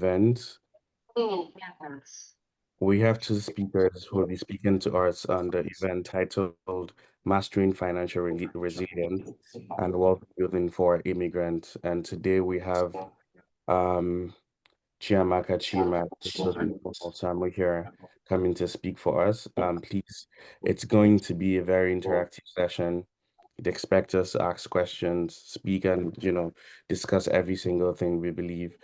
event. We have two speakers who will be speaking to us on the event titled Mastering Financial Resilience and Wealth Building for Immigrants. And today we have um, Chiamaka Chima, Osamu here coming to speak for us. Please, it's going to be a very interactive session. You'd expect us to ask questions, speak, and discuss every single thing we believe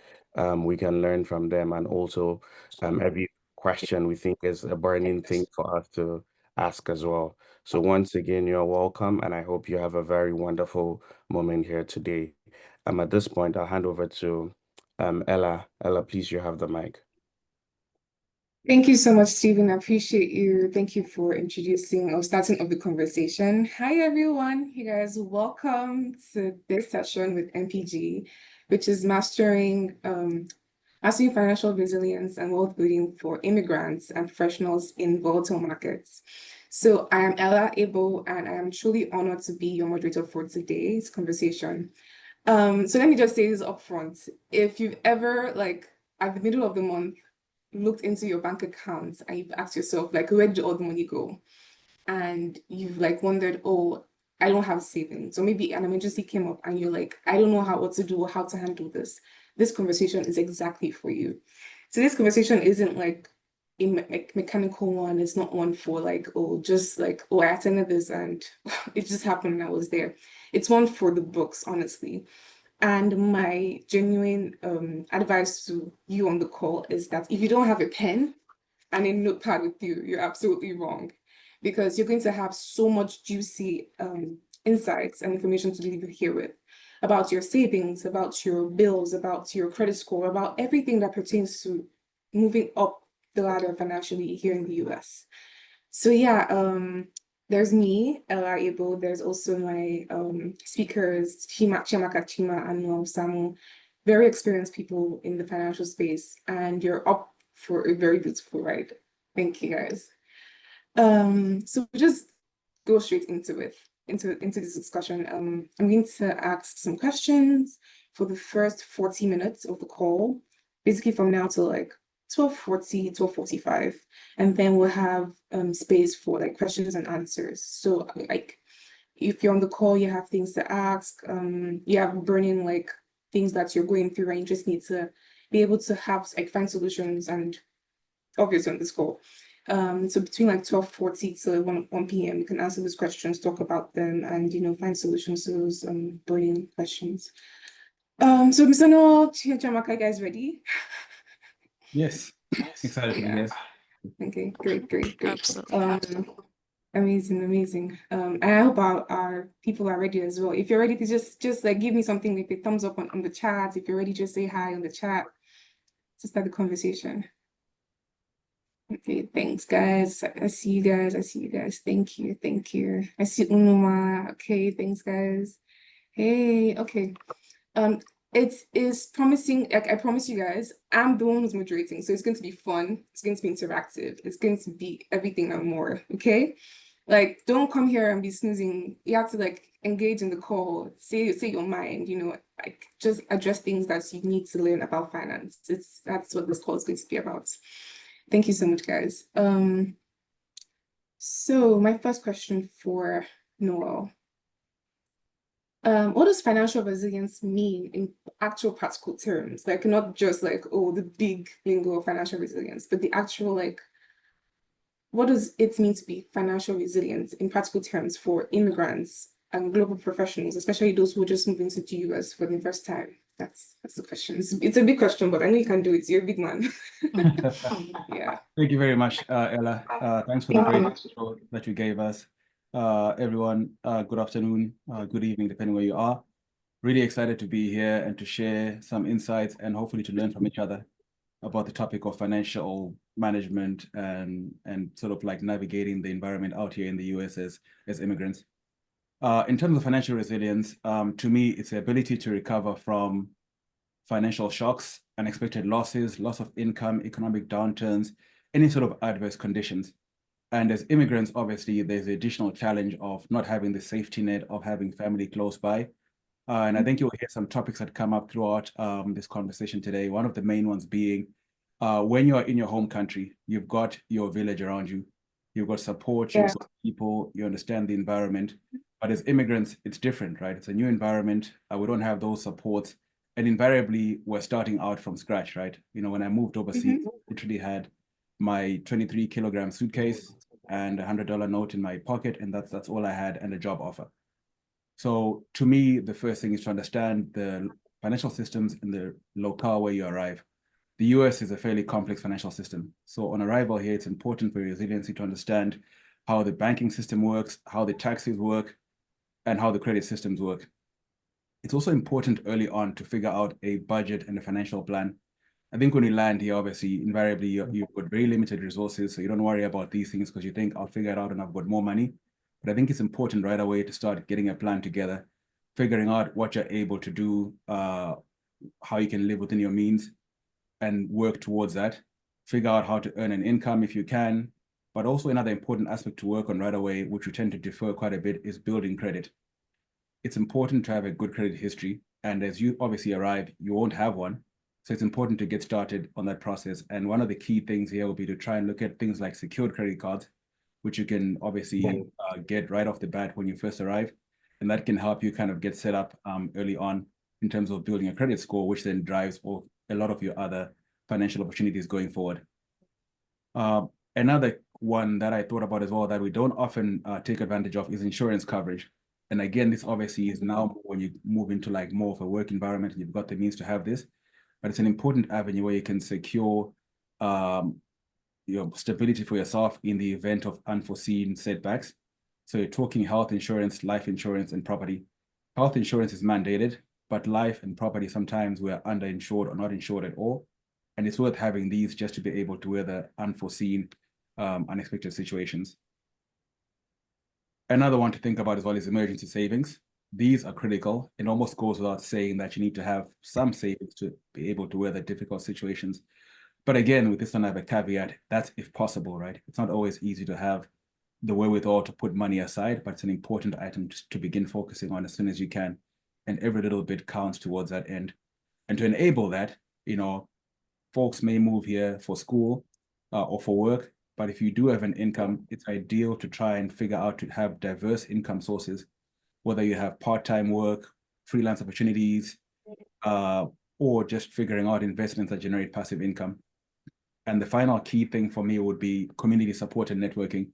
we can learn from them, and also every question we think is a burning thing for us to ask as well. So once again, you're welcome, and I hope you have a very wonderful moment here today. At this point, I'll hand over to Ella. Ella, please, you have the mic. Thank you so much, Stephen. I appreciate you. Thank you for introducing or starting off the conversation. Hi, everyone. You guys, welcome to this session with NPG, which is mastering financial resilience and wealth building for immigrants and professionals in volatile markets. So I am Ella Abel, and I am truly honored to be your moderator for today's conversation. So let me just say this upfront. If you've ever, like, at the middle of the month, looked into your bank account and you've asked yourself, like, where did all the money go? And you've like wondered, oh, I don't have savings. Or maybe an emergency came up and you're like, I don't know what to do or how to handle this. This conversation is exactly for you. So this conversation isn't like a mechanical one. It's not one for like, oh, just like, oh, I attended this and it just happened and I was there. It's one for the books, honestly. And my genuine advice to you on the call is that if you don't have a pen and a notepad with you, you're absolutely wrong, because you're going to have so much juicy insights and information to leave here with about your savings, about your bills, about your credit score, about everything that pertains to moving up the ladder financially here in the US. So yeah, there's me, Ella Abel. There's also my speakers, Chiamaka Chima and Noam Samu, very experienced people in the financial space, and you're up for a very beautiful ride. Thank you, guys. So we'll just go straight into it, into this discussion. I'm going to ask some questions for the first 40 minutes of the call, basically from now to like 12:40, 12:45, and then we'll have space for like questions and answers. So like if you're on the call, you have things to ask, you have burning like things that you're going through and you just need to be able to have like find solutions, and obviously on this call. So between like 12:40 to 1 p.m. you can answer those questions, talk about them, and find solutions to those burning questions. So Mr. Noel, Chiamaka, guys ready? Yes, excited to be here. Okay, great. Absolutely. Amazing. And I hope our people are ready as well. If you're ready, just like give me something like a thumbs up on the chat. If you're ready, just say hi on the chat to start the conversation. Okay, thanks, guys. I see you guys. Thank you. I see Unuma. Okay, thanks, guys. Hey, okay. It is promising, like I promise you guys, I'm the one who's moderating, so it's going to be fun, it's going to be interactive, it's going to be everything and more, okay? Like, don't come here and be snoozing. You have to like engage in the call, say your mind, like just address things that you need to learn about finance. That's what this call is going to be about. Thank you so much, guys. So my first question for Noel. What does financial resilience mean in actual practical terms? Like not just like, oh, the big lingo of financial resilience, but the actual like, what does it mean to be financial resilient in practical terms for immigrants and global professionals, especially those who are just moving to the US for the first time? That's the question. It's a big question, but I know you can do it. You're a big man. Yeah. Thank you very much, Ella. Thanks for the great intro that you gave us. Everyone, good afternoon, good evening, depending where you are. Really excited to be here and to share some insights and hopefully to learn from each other about the topic of financial management and sort of like navigating the environment out here in the US as immigrants. In terms of financial resilience, to me, it's the ability to recover from financial shocks, unexpected losses, loss of income, economic downturns, any sort of adverse conditions. And as immigrants, obviously, there's the additional challenge of not having the safety net of having family close by. And I think you'll hear some topics that come up throughout this conversation today. One of the main ones being when you're in your home country, you've got your village around you, you've got support, you've got people, you understand the environment. But as immigrants, it's different, right? It's a new environment. We don't have those supports. And invariably, we're starting out from scratch, right? You know, when I moved overseas, I literally had my 23-kilogram suitcase and a $100 note in my pocket, and that's all I had, and a job offer. So to me, the first thing is to understand the financial systems in the locale where you arrive. The US is a fairly complex financial system. So on arrival here, it's important for resiliency to understand how the banking system works, how the taxes work, and how the credit systems work. It's also important early on to figure out a budget and a financial plan. I think when you land here, obviously, invariably, you've got very limited resources, so you don't worry about these things because you think, I'll figure it out and I've got more money. But I think it's important right away to start getting a plan together, figuring out what you're able to do, how you can live within your means and work towards that. Figure out how to earn an income if you can. But also another important aspect to work on right away, which we tend to defer quite a bit, is building credit. It's important to have a good credit history. And as you obviously arrive, you won't have one. So it's important to get started on that process. And one of the key things here will be to try and look at things like secured credit cards, which you can obviously get right off the bat when you first arrive. And that can help you kind of get set up early on in terms of building a credit score, which then drives a lot of your other financial opportunities going forward. Another one that I thought about as well that we don't often take advantage of is insurance coverage. And again, this obviously is now when you move into like more of a work environment and you've got the means to have this, but it's an important avenue where you can secure stability for yourself in the event of unforeseen setbacks. So you're talking health insurance, life insurance, and property. Health insurance is mandated, but life and property, sometimes we're underinsured or not insured at all. And it's worth having these just to be able to weather unforeseen, unexpected situations. Another one to think about as well is emergency savings. These are critical. It almost goes without saying that you need to have some savings to be able to weather difficult situations. But again, with this one, I have a caveat. That's if possible, right? It's not always easy to have the wherewithal to put money aside, but it's an important item to begin focusing on as soon as you can. And every little bit counts towards that end. And to enable that, folks may move here for school or for work, but if you do have an income, it's ideal to try and figure out to have diverse income sources, whether you have part-time work, freelance opportunities, or just figuring out investments that generate passive income. And the final key thing for me would be community support and networking.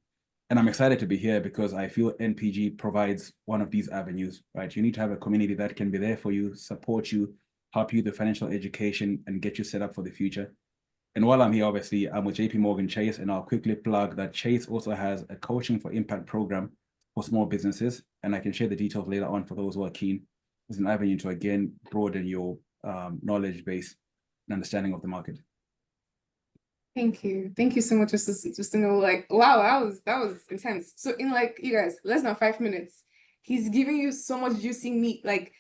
And I'm excited to be here because I feel NPG provides one of these avenues, right? You need to have a community that can be there for you, support you, help you with financial education, and get you set up for the future. And while I'm here, obviously, I'm with JP Morgan Chase, and I'll quickly plug that Chase also has a coaching for impact program for small businesses. And I can share the details later on for those who are keen. It's an avenue to, again, broaden your knowledge base and understanding of the market. Thank you. Thank you so much. Just to know, like, wow, that was intense. So in like, you guys, less than 5 minutes, he's giving you so much juicy meat. Like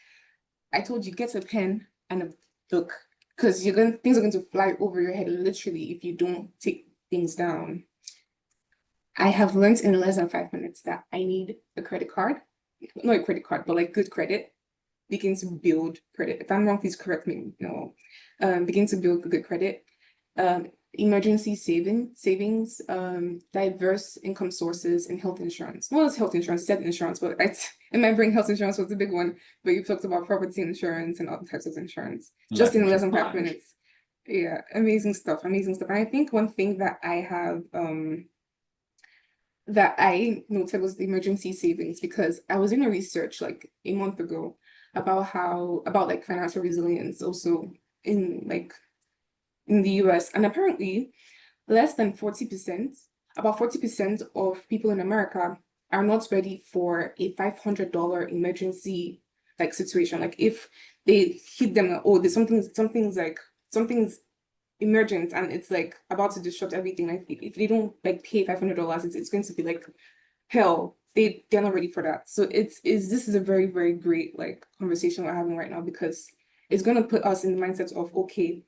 I told you, get a pen and a book because things are going to fly over your head literally if you don't take things down. I have learned in less than 5 minutes that I need a credit card, not a credit card, but like good credit. Begin to build credit. If I'm wrong, please correct me. No, begin to build good credit. Emergency savings, diverse income sources, and health insurance. Well, it's health insurance, said insurance, but in my brain, health insurance was the big one. But you talked about property insurance and other types of insurance just in less than 5 minutes. Yeah, amazing stuff, amazing stuff. And I think one thing that I have that I noted was the emergency savings because I was in a research like a month ago about like financial resilience also in the US, and apparently less than 40%, about 40% of people in America are not ready for a $500 emergency like situation. Like if they hit them, there's something's emergent and it's like about to disrupt everything. Like if they don't like pay $500, it's going to be like hell. They're not ready for that. So this is a very, very great like conversation we're having right now because it's going to put us in the mindset of, okay,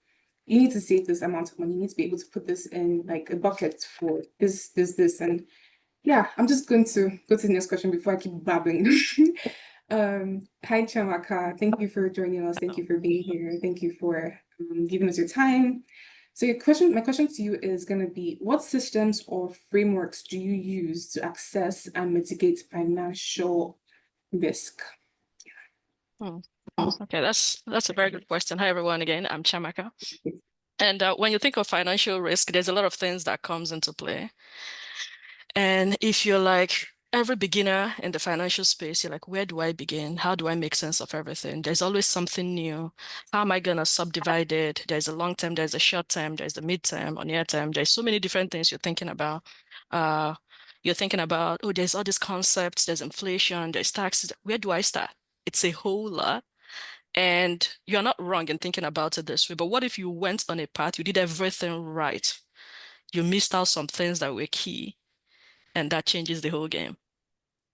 you need to save this amount of money. You need to be able to put this in like a bucket for this. And yeah, I'm just going to go to the next question before I keep babbling. Hi, Chamaka. Thank you for joining us. Thank you for being here. Thank you for giving us your time. So my question to you is going to be, what systems or frameworks do you use to assess and mitigate financial risk? Okay, that's a very good question. Hi, everyone. Again, I'm Chamaka. And when you think of financial risk, there's a lot of things that comes into play. And if you're like every beginner in the financial space, you're like, where do I begin? How do I make sense of everything? There's always something new. How am I going to subdivide it? There's a long term, there's a short term, there's the mid term or near term. There's so many different things you're thinking about. You're thinking about, oh, there's all these concepts, there's inflation, there's taxes. Where do I start? It's a whole lot. And you're not wrong in thinking about it this way. But what if you went on a path, you did everything right? You missed out some things that were key, and that changes the whole game.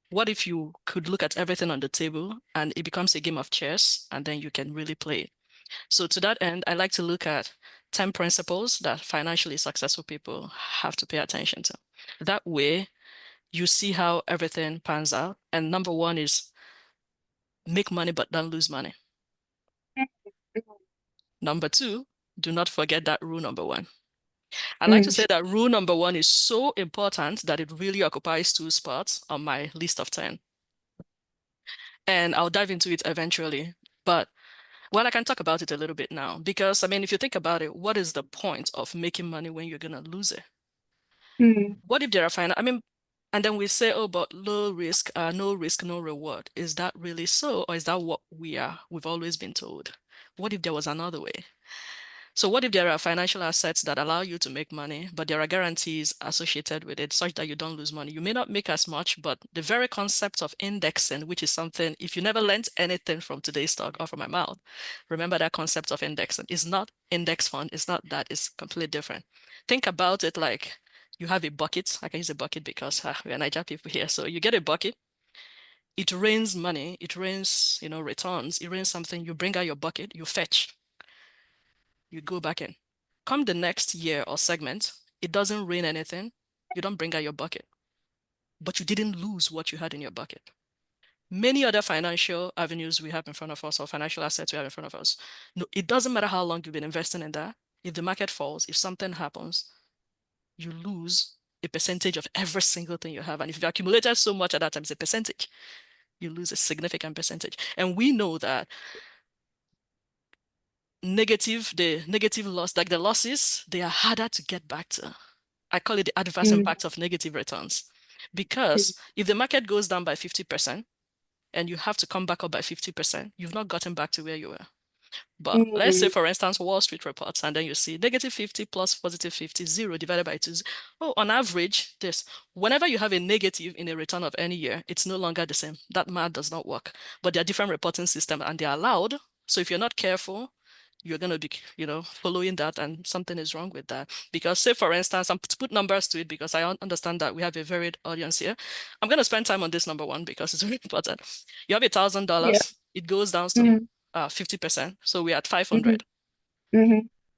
What if you could look at everything on the table and it becomes a game of chess, and then you can really play it? So to that end, I like to look at 10 principles that financially successful people have to pay attention to. That way, you see how everything pans out. And number one is make money, but don't lose money. Number two, do not forget that rule number one. I like to say that rule number one is so important that it really occupies 2 spots on my list of 10. And I'll dive into it eventually. But well, I can talk about it a little bit now because, I mean, if you think about it, what is the point of making money when you're going to lose it? What if there are and then we say, oh, but low risk, no risk, no reward. Is that really so? Or is that what we've always been told? What if there was another way? So what if there are financial assets that allow you to make money, but there are guarantees associated with it such that you don't lose money? You may not make as much, but the very concept of indexing, which is something, if you never learned anything from today's talk or from my mouth, remember that concept of indexing. It's not index fund. It's not that. It's completely different. Think about it like you have a bucket. I can use a bucket because we're Niger people here. So you get a bucket. It rains money. It rains, returns. It rains something. You bring out your bucket. You fetch. You go back in. Come the next year or segment, it doesn't rain anything. You don't bring out your bucket, but you didn't lose what you had in your bucket. Many other financial avenues we have in front of us or financial assets we have in front of us. No, it doesn't matter how long you've been investing in that. If the market falls, if something happens, you lose a percentage of every single thing you have. And if you've accumulated so much at that time, it's a percentage. You lose a significant percentage. And we know that the negative loss, like the losses, they are harder to get back to. I call it the adverse impact of negative returns. Because if the market goes down by 50% and you have to come back up by 50%, you've not gotten back to where you were. But let's say, for instance, Wall Street reports, and then you see negative 50 plus positive 50, 0 divided by 2. Oh, on average, whenever you have a negative in a return of any year, it's no longer the same. That math does not work. But there are different reporting systems and they're allowed. So if you're not careful, you're going to be, following that, and something is wrong with that. Because say, for instance, I'm to put numbers to it because I understand that we have a varied audience here. I'm going to spend time on this number one because it's very important. You have $1,000, it goes down to 50%. So we're at 500.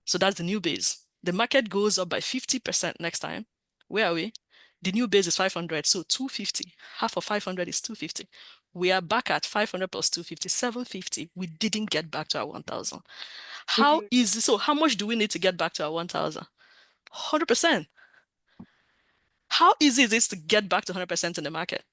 So that's the new base. The market goes up by 50% next time. Where are we? The new base is 500. So 250. Half of 500 is 250. We are back at 500 plus 250, 750. We didn't get back to our 1,000. How easy? So how much do we need to get back to our 1,000? 100%. How easy is it to get back to 100% in the market?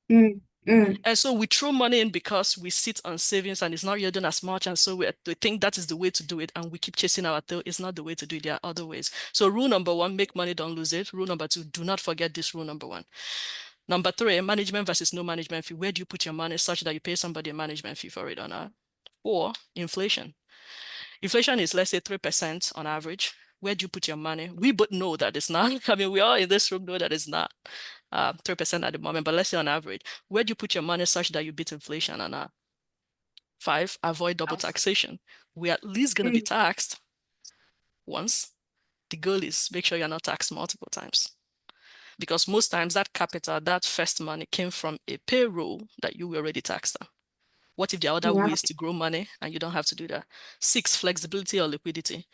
And so we throw money in because we sit on savings and it's not yielding as much. And so we think that is the way to do it. And we keep chasing our tail. It's not the way to do it. There are other ways. So rule number one, make money, don't lose it. Rule number two, do not forget this rule number one. Number three, management versus no management fee. Where do you put your money such that you pay somebody a management fee for it or not? Or inflation. Inflation is, let's say, 3% on average. Where do you put your money? We both know that it's not. I mean, we all in this room know that it's not 3% at the moment, but let's say on average, where do you put your money such that you beat inflation or not? 5, avoid double taxation. We're at least going to be taxed once. The goal is make sure you're not taxed multiple times. Because most times that capital, that first money came from a payroll that you were already taxed on. What if there are other ways to grow money and you don't have to do that? 6, flexibility or liquidity.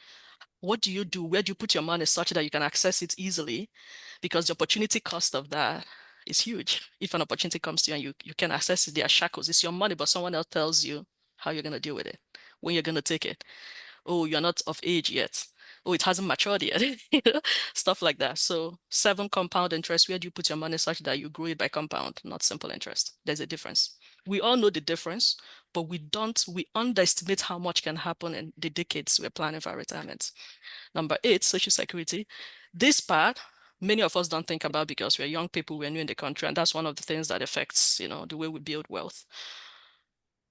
What do you do? Where do you put your money such that you can access it easily? Because the opportunity cost of that is huge. If an opportunity comes to you and you can access it, there are shackles. It's your money, but someone else tells you how you're going to deal with it, when you're going to take it. Oh, you're not of age yet. Oh, it hasn't matured yet. Stuff like that. So 7 compound interest, where do you put your money such that you grow it by compound, not simple interest? There's a difference. We all know the difference, but we underestimate how much can happen in the decades we're planning for our retirement. Number 8, Social Security. This part, many of us don't think about because we're young people, we're new in the country, and that's one of the things that affects, the way we build wealth.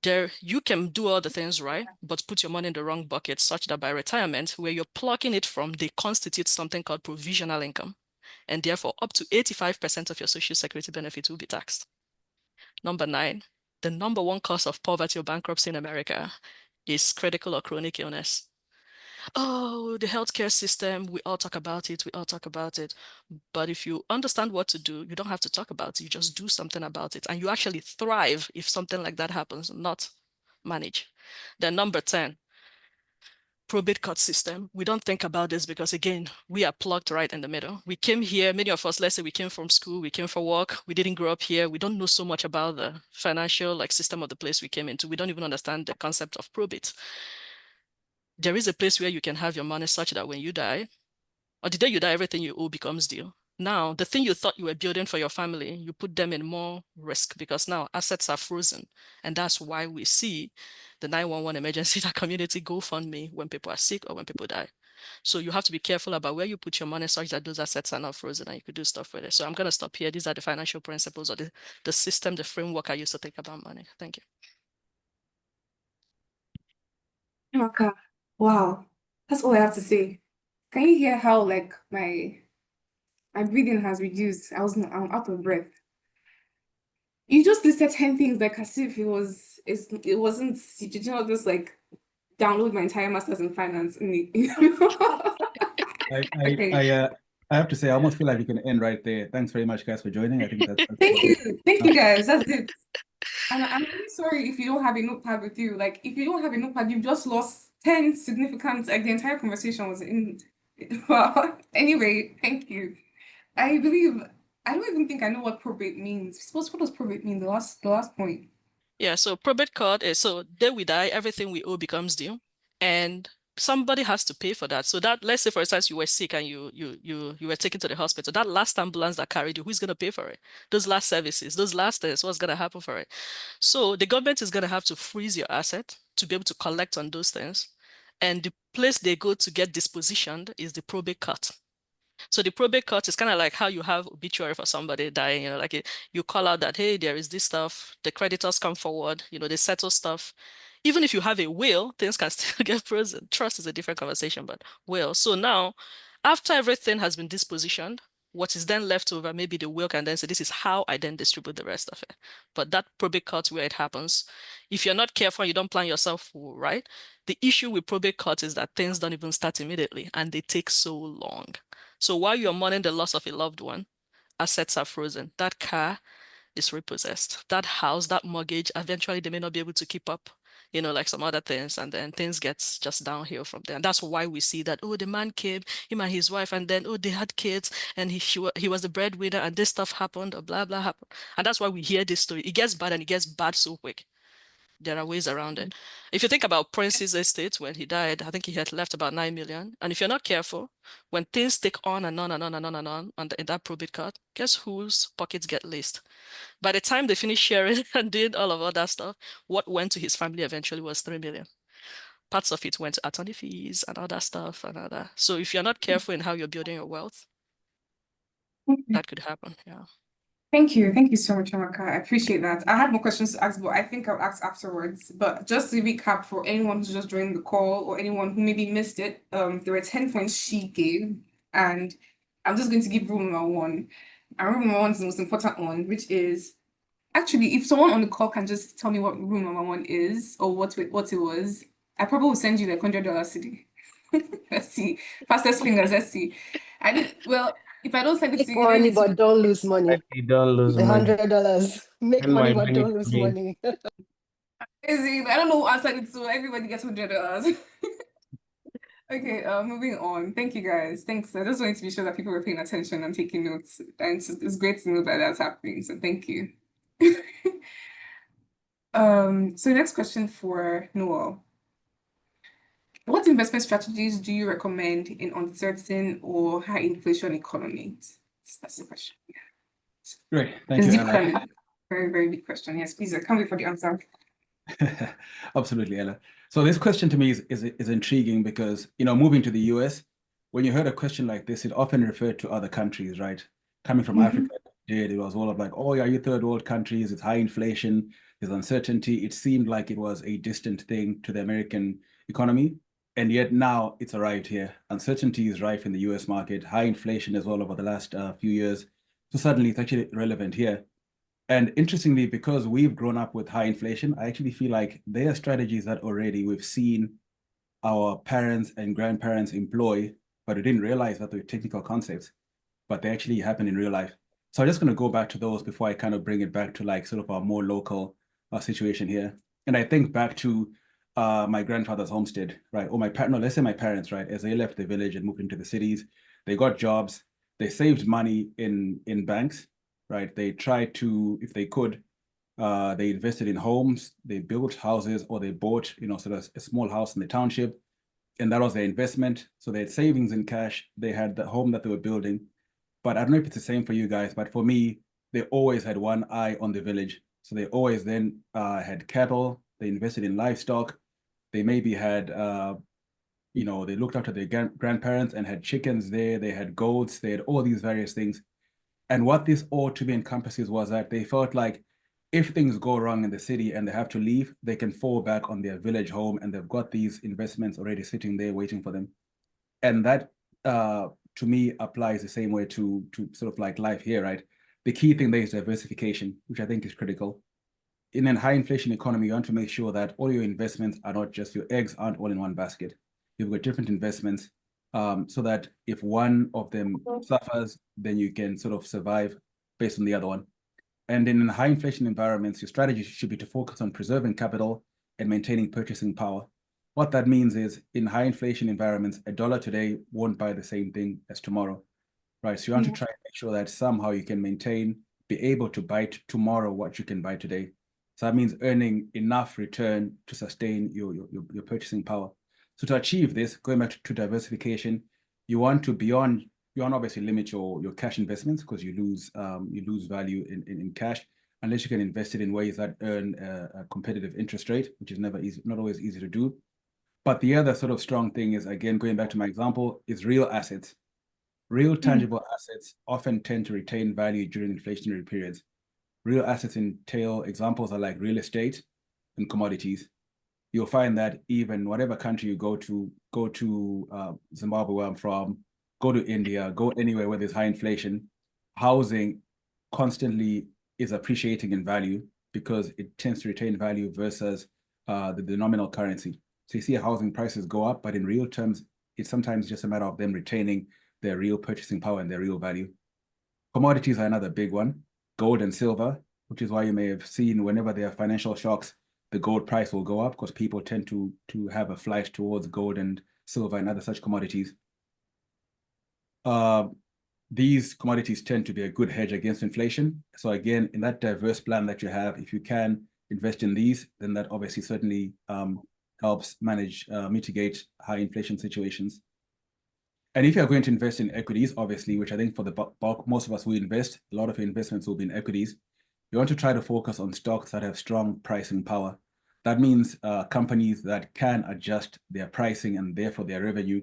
There, you can do all the things right, but put your money in the wrong bucket such that by retirement, where you're plucking it from, they constitute something called provisional income. And therefore, up to 85% of your Social Security benefits will be taxed. Number 9, the number 1 cause of poverty or bankruptcy in America is critical or chronic illness. Oh, the healthcare system, we all talk about it, But if you understand what to do, you don't have to talk about it, you just do something about it. And you actually thrive if something like that happens, not manage. Then number 10, probate court system. We don't think about this because, again, we are plugged right in the middle. We came here, many of us, let's say we came from school, we came for work, we didn't grow up here, we don't know so much about the financial system of the place we came into. We don't even understand the concept of probate. There is a place where you can have your money such that when you die, or the day you die, everything you owe becomes due. Now, the thing you thought you were building for your family, you put them in more risk because now assets are frozen. And that's why we see the 911 emergency, that community GoFundMe when people are sick or when people die. So you have to be careful about where you put your money such that those assets are not frozen and you could do stuff with it. So I'm going to stop here. These are the financial principles or the system, the framework I use to think about money. Thank you. Okay. Wow. That's all I have to say. Can you hear how my breathing has reduced? I'm out of breath. You just listed 10 things as if it wasn't, did you not just download my entire master's in finance I have to say, I almost feel like we can end right there. Thanks very much, guys, for joining. I think that's Thank you guys. That's it. And I'm really sorry if you don't have a notepad with you. If you don't have a notepad, you've just lost 10 significant, the entire conversation was in. Well, anyway, thank you. I don't even think I know what probate means. Suppose, what does probate mean? The last point. Yeah, so probate court is, so day we die, everything we owe becomes due, and somebody has to pay for that. So that, let's say for instance, you were sick and you were taken to the hospital. That last ambulance that carried you, who's going to pay for it? Those last services, those last things, what's going to happen for it? So the government is going to have to freeze your asset to be able to collect on those things. And the place they go to get dispositioned is the probate court. So the probate court is kind of like how you have obituary for somebody dying, you call out that, hey, there is this stuff, the creditors come forward, they settle stuff. Even if you have a will, things can still get frozen. Trust is a different conversation, but will. So now, after everything has been dispositioned, what is then left over, maybe the will can then say, this is how I then distribute the rest of it. But that probate court where it happens, if you're not careful, you don't plan yourself right, the issue with probate court is that things don't even start immediately and they take so long. So while you're mourning the loss of a loved one, assets are frozen. That car is repossessed. That house, that mortgage, eventually they may not be able to keep up, like some other things. And then things get just downhill from there. And that's why we see that, oh, the man came, him and his wife, and then, oh, they had kids and he was the breadwinner and this stuff happened or blah, blah happened. And that's why we hear this story. It gets bad and it gets bad so quick. There are ways around it. If you think about Prince's estate, when he died, I think he had left about 9 million. And if you're not careful, when things take on and on and on and on and on in that probate court, guess whose pockets get laced? By the time they finish sharing and did all of that stuff, what went to his family eventually was 3 million. Parts of it went to attorney fees and all that stuff and all that. So if you're not careful in how you're building your wealth, that could happen. Yeah. Thank you. Thank you so much, Amaka. I appreciate that. I had more questions to ask, but I think I'll ask afterwards. But just to recap for anyone who's just joined the call or anyone who maybe missed it, there were 10 points she gave, and I'm just going to give rule number 1. And rule number 1 is the most important one, which is actually, if someone on the call can just tell me what rule number 1 is or what it was, I probably will send you like $100 CD. Let's see. Fastest fingers, let's see. If I don't send it to you, money, but don't lose money. You don't lose The money. $100. Make And money, my but money don't lose again. money. I don't know who answered it, so everybody gets $100. Okay, moving on. Thank you guys. Thanks. I just wanted to be sure that people were paying attention and taking notes. And it's great to know that that's happening. So thank you. So next question for Noel. What investment strategies do you recommend in uncertain or high inflation economies? That's the question. Great, thank It's you, deep Ella. coming. Very, very big question. Yes, please. I can't wait for the answer. Absolutely, Ella. So this question to me is intriguing because, moving to the US, when you heard a question like this, it often referred to other countries, right? Coming from Africa, it was all of like, oh, yeah, you third world countries, it's high inflation, there's uncertainty. It seemed like it was a distant thing to the American economy. And yet now it's arrived here. Uncertainty is rife in the US market, high inflation as well over the last few years. So suddenly it's actually relevant here. And interestingly, because we've grown up with high inflation, I actually feel like there are strategies that already we've seen our parents and grandparents employ, but we didn't realize that they're technical concepts, but they actually happen in real life. So I'm just going to go back to those before I kind of bring it back to like sort of a more local situation here. And I think back to my grandfather's homestead, right? Or let's say my parents, right? As they left the village and moved into the cities, they got jobs, they saved money in banks, right? They tried to, if they could, they invested in homes, they built houses, or they bought, sort of a small house in the township, and that was their investment. So they had savings in cash. They had the home that they were building. But I don't know if it's the same for you guys, but for me, they always had one eye on the village. So they always then had cattle, they invested in livestock, they maybe had, they looked after their grandparents and had chickens there, they had goats, they had all these various things. And what this all to me encompasses was that they felt like if things go wrong in the city and they have to leave, they can fall back on their village home and they've got these investments already sitting there waiting for them. And that to me applies the same way to sort of like life here, right? The key thing there is diversification, which I think is critical. In a high inflation economy, you want to make sure that all your investments are not just your eggs aren't all in one basket. You've got different investments so that if one of them suffers, then you can sort of survive based on the other one. And in high inflation environments, your strategy should be to focus on preserving capital and maintaining purchasing power. What that means is in high inflation environments, a dollar today won't buy the same thing as tomorrow, right? So you want to try and make sure that somehow you can be able to buy tomorrow what you can buy today. So that means earning enough return to sustain your purchasing power. So to achieve this, going back to diversification, you want to obviously limit your cash investments because you lose value in cash unless you can invest it in ways that earn a competitive interest rate, which is not always easy to do. But the other sort of strong thing is, again, going back to my example, is real assets. Real tangible assets often tend to retain value during inflationary periods. Real assets entail examples are like real estate and commodities. You'll find that even whatever country you go to Zimbabwe, where I'm from, go to India, go anywhere where there's high inflation, housing constantly is appreciating in value because it tends to retain value versus the nominal currency. So you see housing prices go up, but in real terms, it's sometimes just a matter of them retaining their real purchasing power and their real value. Commodities are another big one, gold and silver, which is why you may have seen whenever there are financial shocks, the gold price will go up because people tend to have a flight towards gold and silver and other such commodities. These commodities tend to be a good hedge against inflation. So again, in that diverse plan that you have, if you can invest in these, then that obviously certainly helps mitigate high inflation situations. And if you're going to invest in equities, obviously, which I think for the bulk, most of us will invest, a lot of your investments will be in equities. You want to try to focus on stocks that have strong pricing power. That means companies that can adjust their pricing and therefore their revenue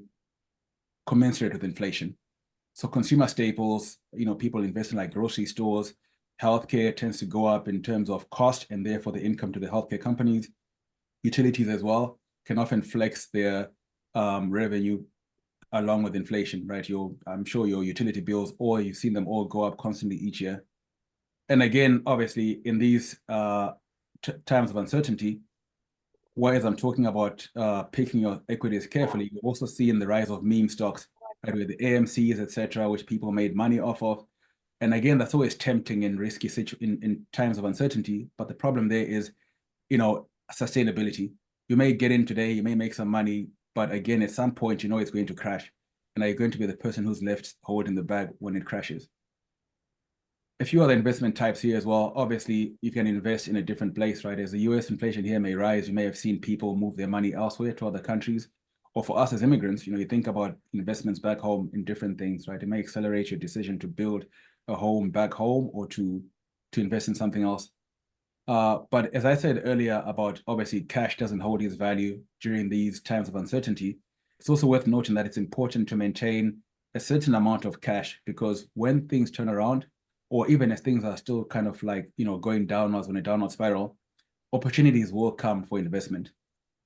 commensurate with inflation. So consumer staples, people invest in like grocery stores. Healthcare tends to go up in terms of cost and therefore the income to the healthcare companies. Utilities as well can often flex their revenue along with inflation, right? I'm sure your utility bills, or you've seen them all go up constantly each year. And again, obviously, in these times of uncertainty, whereas I'm talking about picking your equities carefully, you also see in the rise of meme stocks, right, with the AMCs, etc., which people made money off of. And again, that's always tempting and risky in times of uncertainty. But the problem there is, sustainability. You may get in today, you may make some money, But again, at some point, you know it's going to crash. And are you going to be the person who's left holding the bag when it crashes? A few other investment types here as well. Obviously, you can invest in a different place, right? As the US inflation here may rise, you may have seen people move their money elsewhere to other countries. Or for us as immigrants, you think about investments back home in different things, right? It may accelerate your decision to build a home back home or to invest in something else. But as I said earlier about obviously cash doesn't hold its value during these times of uncertainty, it's also worth noting that it's important to maintain a certain amount of cash, because when things turn around, or even as things are still kind of like, going downwards on a downward spiral, opportunities will come for investment.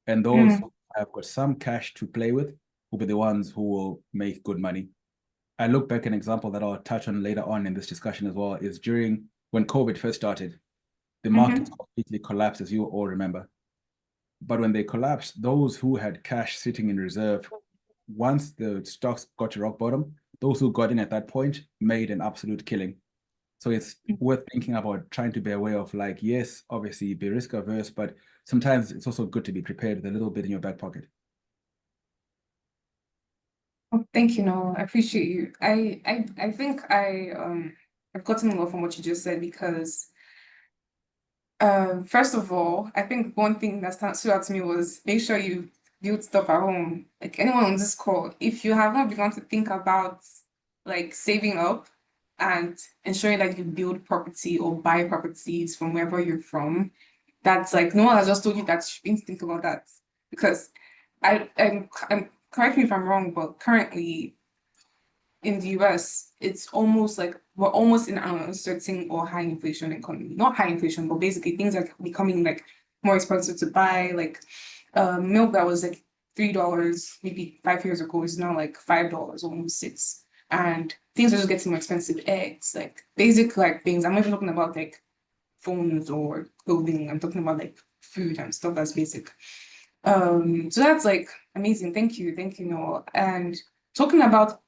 And those who have got some cash to play with will be the ones who will make good money. I look back, an example that I'll touch on later on in this discussion as well is during when COVID first started, the markets completely collapsed, as you all remember. But when they collapsed, those who had cash sitting in reserve, once the stocks got to rock bottom, those who got in at that point made an absolute killing. So it's worth thinking about trying to be aware of, like, yes, obviously be risk averse, but sometimes it's also good to be prepared with a little bit in your back pocket. Oh, thank you, Noel. I appreciate you. I think I've gotten a lot from what you just said, because first of all, I think one thing that stood out to me was make sure you build stuff at home. Like anyone on this call, if you have not begun to think about like saving up and ensuring that you build property or buy properties from wherever you're from, that's like no one has just told you that you need to think about that. Because I'm correct me if I'm wrong, but currently in the US, it's almost like we're almost in an uncertain or high inflation economy. Not high inflation, but basically things are becoming like more expensive to buy. Like milk that was like $3 maybe 5 years ago is now like $5, almost $6. And things are just getting more expensive. Eggs, like basic like things. I'm not even talking about like phones or clothing. I'm talking about like food and stuff that's basic. So that's like amazing. Thank you, Noel. And talking about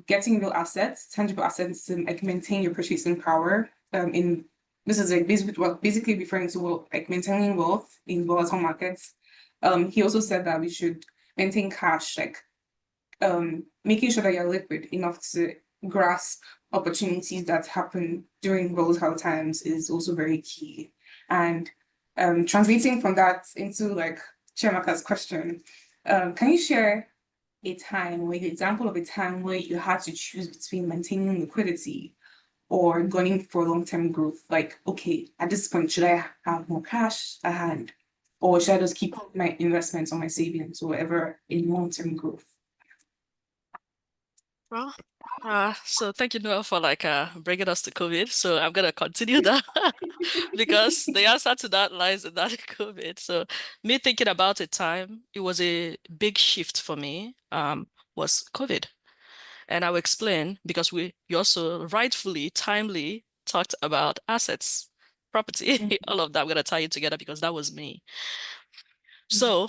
getting real assets, tangible assets to like maintain your purchasing power. In this is like basically referring to like maintaining wealth in volatile markets. He also said that we should maintain cash, like making sure that you're liquid enough to grasp opportunities that happen during volatile times is also very key. And translating from that into like Chiamaka's question, can you share a time where the example of a time where you had to choose between maintaining liquidity or going for long-term growth? Like, okay, at this point, should I have more cash at hand, or should I just keep my investments or my savings or whatever in long-term growth? Well, so thank you, Noel, for like bringing us to COVID. So I'm gonna continue that because the answer to that lies in that COVID. So me thinking about a time, it was a big shift for me, was COVID. And I'll explain because you also rightfully, timely talked about assets, property, all of that. I'm gonna tie it together because that was me. So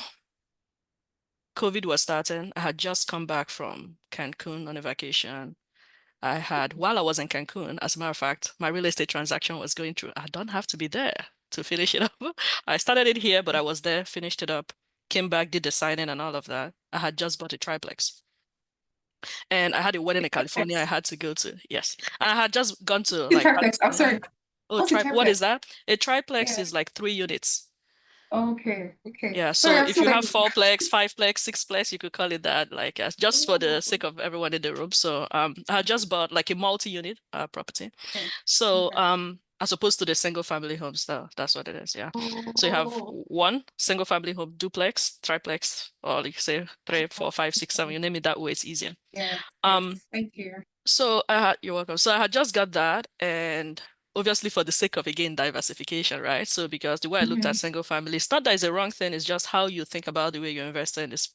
COVID was starting. I had just come back from Cancun on a vacation. While I was in Cancun, as a matter of fact, my real estate transaction was going through. I don't have to be there to finish it up. I started it here, but I was there, finished it up, came back, did the signing and all of that. I had just bought a triplex. And I had a wedding in California I had to go to. Yes. And I had just gone to like Triplex. I'm sorry. Oh, What's a what is triplex? that? A triplex Yeah. is like 3 units. Okay. Yeah, Sorry, so I'm if still you have learning. 4plex, 5plex, 6plex, you could call it that, like just for the sake of everyone in the room. So I just bought like a multi-unit property. Okay. So Okay. as opposed to the single family homes, that's what it is. Yeah. So you have one single family home, duplex, triplex, or like say 3, 4, 5, 6, 7. You name it that way, it's easier. Yeah. Thank you. So you're welcome. So I had just got that, and obviously for the sake of again diversification, right? So because the way I looked at single family, it's not that it's a wrong thing, it's just how you think about the way you invest in this.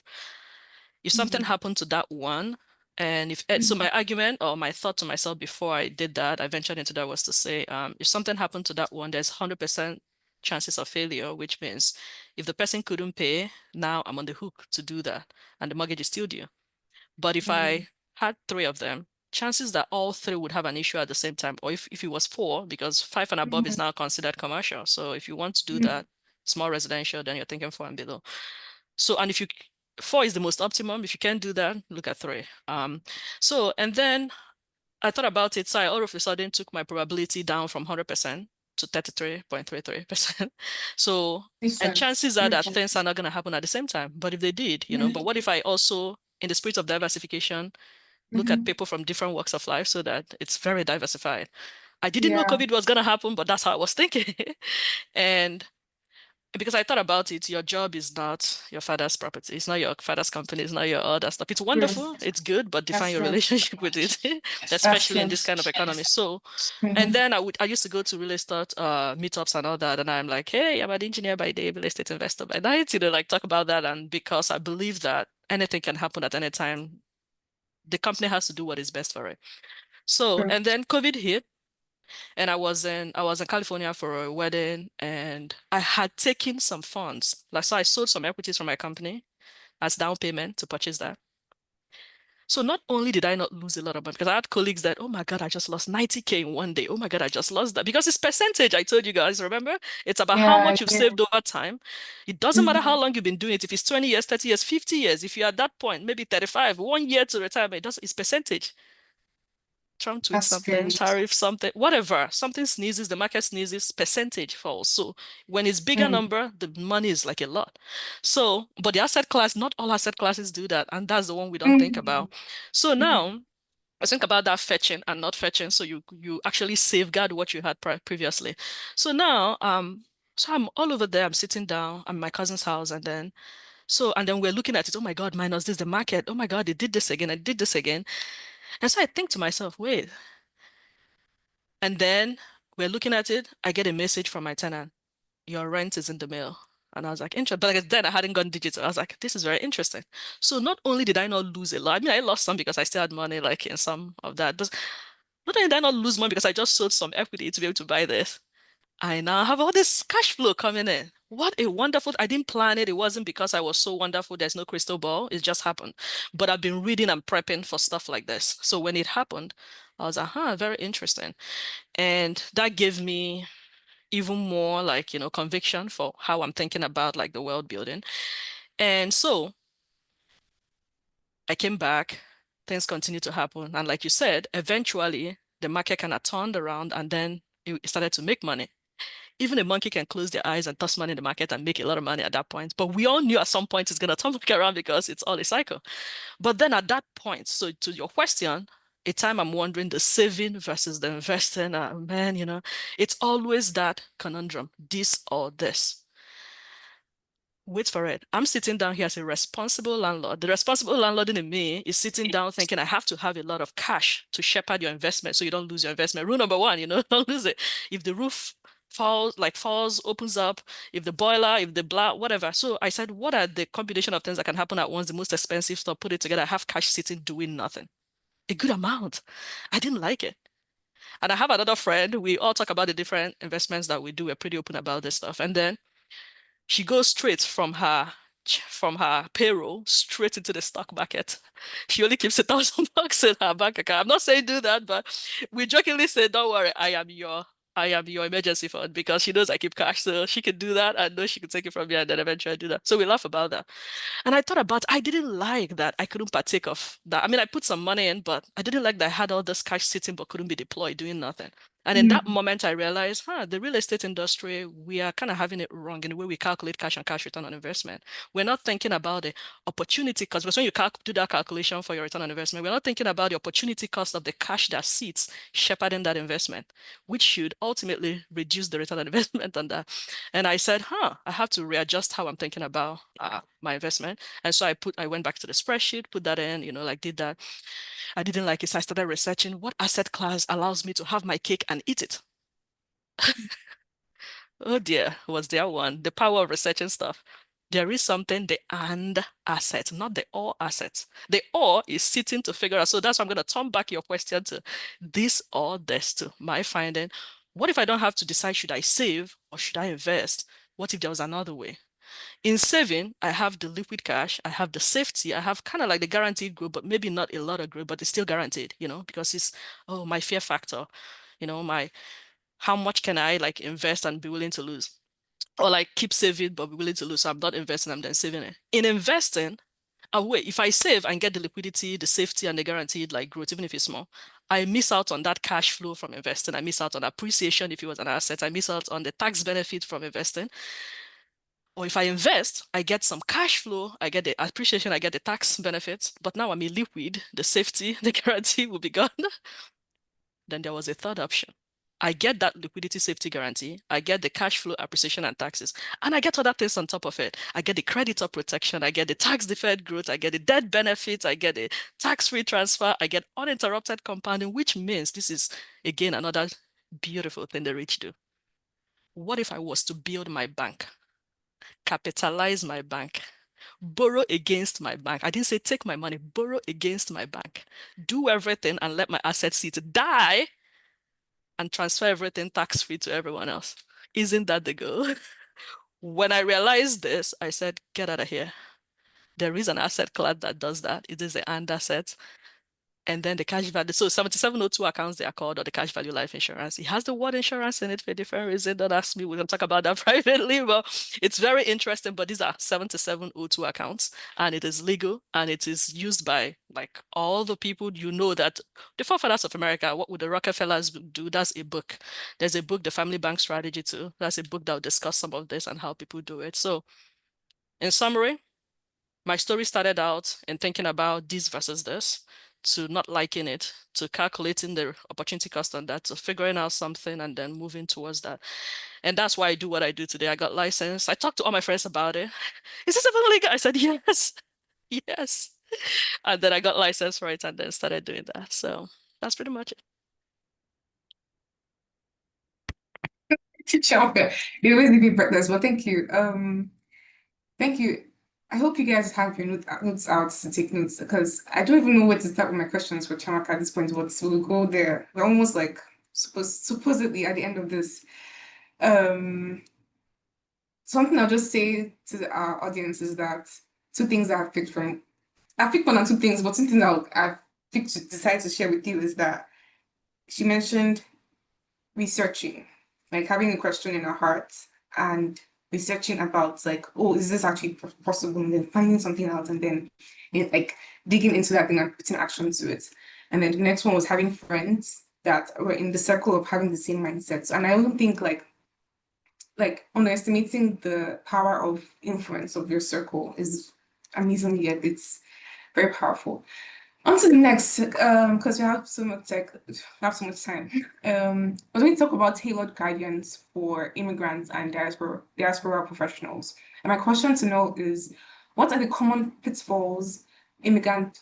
If something happened to that one, and if so my argument or my thought to myself before I did that, I ventured into that was to say, if something happened to that one, there's 100% chances of failure, which means if the person couldn't pay, now I'm on the hook to do that, and the mortgage is still due. But if I had 3 of them, chances that all 3 would have an issue at the same time, or if it was 4, because 5 and above is now considered commercial. So if you want to do that, small residential, then you're thinking 4 and below. So, and if you, 4 is the most optimum. If you can't do that, look at 3. So, and then I thought about it. So I all of a sudden took my probability down from 100% to 33.33%. So, and chances are that things are not going to happen at the same time. But if they did, but what if I also, in the spirit of diversification, look at people from different walks of life so that it's very diversified? I didn't know COVID was going to happen, but that's how I was thinking. And because I thought about it, your job is not your father's property. It's not your father's company. It's not your other stuff. It's wonderful. It's good, but define your relationship with it, especially in this kind of economy. So, and then I used to go to real estate meetups and all that, and I'm like, hey, I'm an engineer by day, real estate investor by night. Like talk about that, and because I believe that anything can happen at any time, the company has to do what is best for it. So, and then COVID hit. And I was in California for a wedding, and I had taken some funds. So I sold some equities from my company as down payment to purchase that. So not only did I not lose a lot of money, because I had colleagues that, oh my God, I just lost 90K in one day. Oh my God, I just lost that. Because it's percentage, I told you guys, remember? It's about how much you've saved over time. It doesn't matter how long you've been doing it. If it's 20 years, 30 years, 50 years, if you're at that point, maybe 35, 1 year to retirement, it's percentage. Trump tweets something, tariff something, whatever. Something sneezes, the market sneezes, percentage falls. So when it's bigger number, the money is like a lot. So, but the asset class, not all asset classes do that. And that's the one we don't think about. So now I think about that fetching and not fetching. So you actually safeguard what you had previously. So now, so I'm all over there. I'm sitting down. I'm at my cousin's house, and then we're looking at it. Oh my God, minus this, the market. Oh my God, they did this again. I did this again. And so I think to myself, wait. And then we're looking at it. I get a message from my tenant. Your rent is in the mail. And I was like, interesting. But like, then I hadn't gone digital. I was like, this is very interesting. So not only did I not lose a lot, I mean, I lost some because I still had money like in some of that. But not only did I not lose money because I just sold some equity to be able to buy this, I now have all this cash flow coming in. What a wonderful, I didn't plan it. It wasn't because I was so wonderful. There's no crystal ball. It just happened. But I've been reading and prepping for stuff like this. So when it happened, I was like, very interesting. And that gave me even more like, conviction for how I'm thinking about like the world building. And so I came back, things continued to happen. And like you said, eventually the market kind of turned around and then it started to make money. Even a monkey can close their eyes and toss money in the market and make a lot of money at that point. But we all knew at some point it's going to turn back around because it's all a cycle. But then at that point, so to your question, a time I'm wondering the saving versus the investing, man, it's always that conundrum, this or this. Wait for it. I'm sitting down here as a responsible landlord. The responsible landlord in me is sitting down thinking I have to have a lot of cash to shepherd your investment so you don't lose your investment. Rule number 1, don't lose it. If the roof falls, opens up, if the boiler, if the blah, whatever. So I said, what are the combination of things that can happen at once? The most expensive stuff, put it together, I have cash sitting doing nothing. A good amount. I didn't like it. And I have another friend. We all talk about the different investments that we do. We're pretty open about this stuff. And then she goes straight from her payroll straight into the stock market. She only keeps $1,000 in her bank account. I'm not saying do that, but we jokingly say, don't worry, I am your emergency fund, because she knows I keep cash. So she can do that. I know she can take it from me and then eventually do that. So we laugh about that. And I thought about, I didn't like that I couldn't partake of that. I mean, I put some money in, but I didn't like that I had all this cash sitting but couldn't be deployed doing nothing. And in that moment, I realized, the real estate industry, we are kind of having it wrong in the way we calculate cash and cash return on investment. We're not thinking about the opportunity cost, because when you do that calculation for your return on investment, we're not thinking about the opportunity cost of the cash that sits shepherding that investment, which should ultimately reduce the return on investment on that. And I said, I have to readjust how I'm thinking about my investment. And so I went back to the spreadsheet, put that in, did that. I didn't like it. So I started researching what asset class allows me to have my cake and eat it. Oh dear, was there one? The power of researching stuff. There is something, the and asset, not the or asset. The or is sitting to figure out. So that's why I'm going to turn back your question to this or this, to my finding. What if I don't have to decide, should I save or should I invest? What if there was another way? In saving, I have the liquid cash, I have the safety, I have kind of like the guaranteed growth, but maybe not a lot of growth, but it's still guaranteed, because it's, my fear factor, how much can I like invest and be willing to lose? or like keep saving but be willing to lose. So I'm not investing, I'm then saving it. In investing, wait, if I save and get the liquidity, the safety, and the guaranteed like growth, even if it's small, I miss out on that cash flow from investing. I miss out on appreciation if it was an asset. I miss out on the tax benefit from investing. Or if I invest, I get some cash flow, I get the appreciation, I get the tax benefits, but now I'm illiquid, the safety, the guarantee will be gone. Then there was a third option. I get that liquidity safety guarantee, I get the cash flow appreciation and taxes, and I get other things on top of it. I get the creditor protection, I get the tax deferred growth, I get the debt benefits, I get the tax-free transfer, I get uninterrupted compounding, which means this is, again, another beautiful thing the rich do. What if I was to build my bank, capitalize my bank, borrow against my bank? I didn't say take my money, borrow against my bank, do everything and let my asset seat die and transfer everything tax-free to everyone else. Isn't that the goal? When I realized this, I said, get out of here. There is an asset class that does that. It is the AND asset. And then the cash value. So 7702 accounts, they are called, or the cash value life insurance. It has the word insurance in it for a different reason. Don't ask me. We can talk about that privately, but it's very interesting. But these are 7702 accounts, and it is legal, and it is used by like all the people you know that the forefathers of America. What would the Rockefellers do? That's a book. There's a book, The Family Bank Strategy, too. That's a book that will discuss some of this and how people do it. So, in summary, my story started out in thinking about this versus this, to not liking it, to calculating the opportunity cost on that, to figuring out something and then moving towards that. And that's why I do what I do today. I got licensed. I talked to all my friends about it. Is this even legal? I said, yes, yes. And then I got licensed for it and then started doing that. So that's pretty much it. Shocker. They always give you breakfast, but thank you. Thank you. I hope you guys have your notes out to take notes because I don't even know where to start with my questions for Chamaka at this point. But we'll go there. We're almost like supposedly at the end of this. Something I'll just say to our audience is that two things that I've picked from. I picked one or two things, but something that I've picked to decide to share with you is that she mentioned researching, like having a question in our heart and researching about like, oh, is this actually possible? And then finding something out and then like digging into that thing and putting action to it. And then the next one was having friends that were in the circle of having the same mindsets. And I don't think like underestimating the power of influence of your circle is amazing, yet it's very powerful. On to the next, because we have so much time. But when we talk about tailored guidance for immigrants and diaspora professionals, and my question to know is, what are the common pitfalls immigrants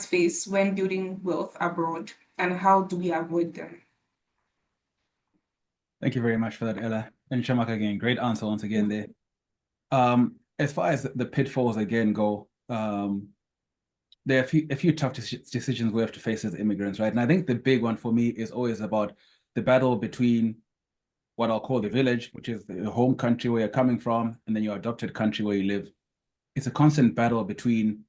face when building wealth abroad, and how do we avoid them? Thank you very much for that, Ella. And Shamak again, great answer once again there. As far as the pitfalls again go, there are a few tough decisions we have to face as immigrants, right? And I think the big one for me is always about the battle between what I'll call the village, which is the home country where you're coming from, and then your adopted country where you live. It's a constant battle between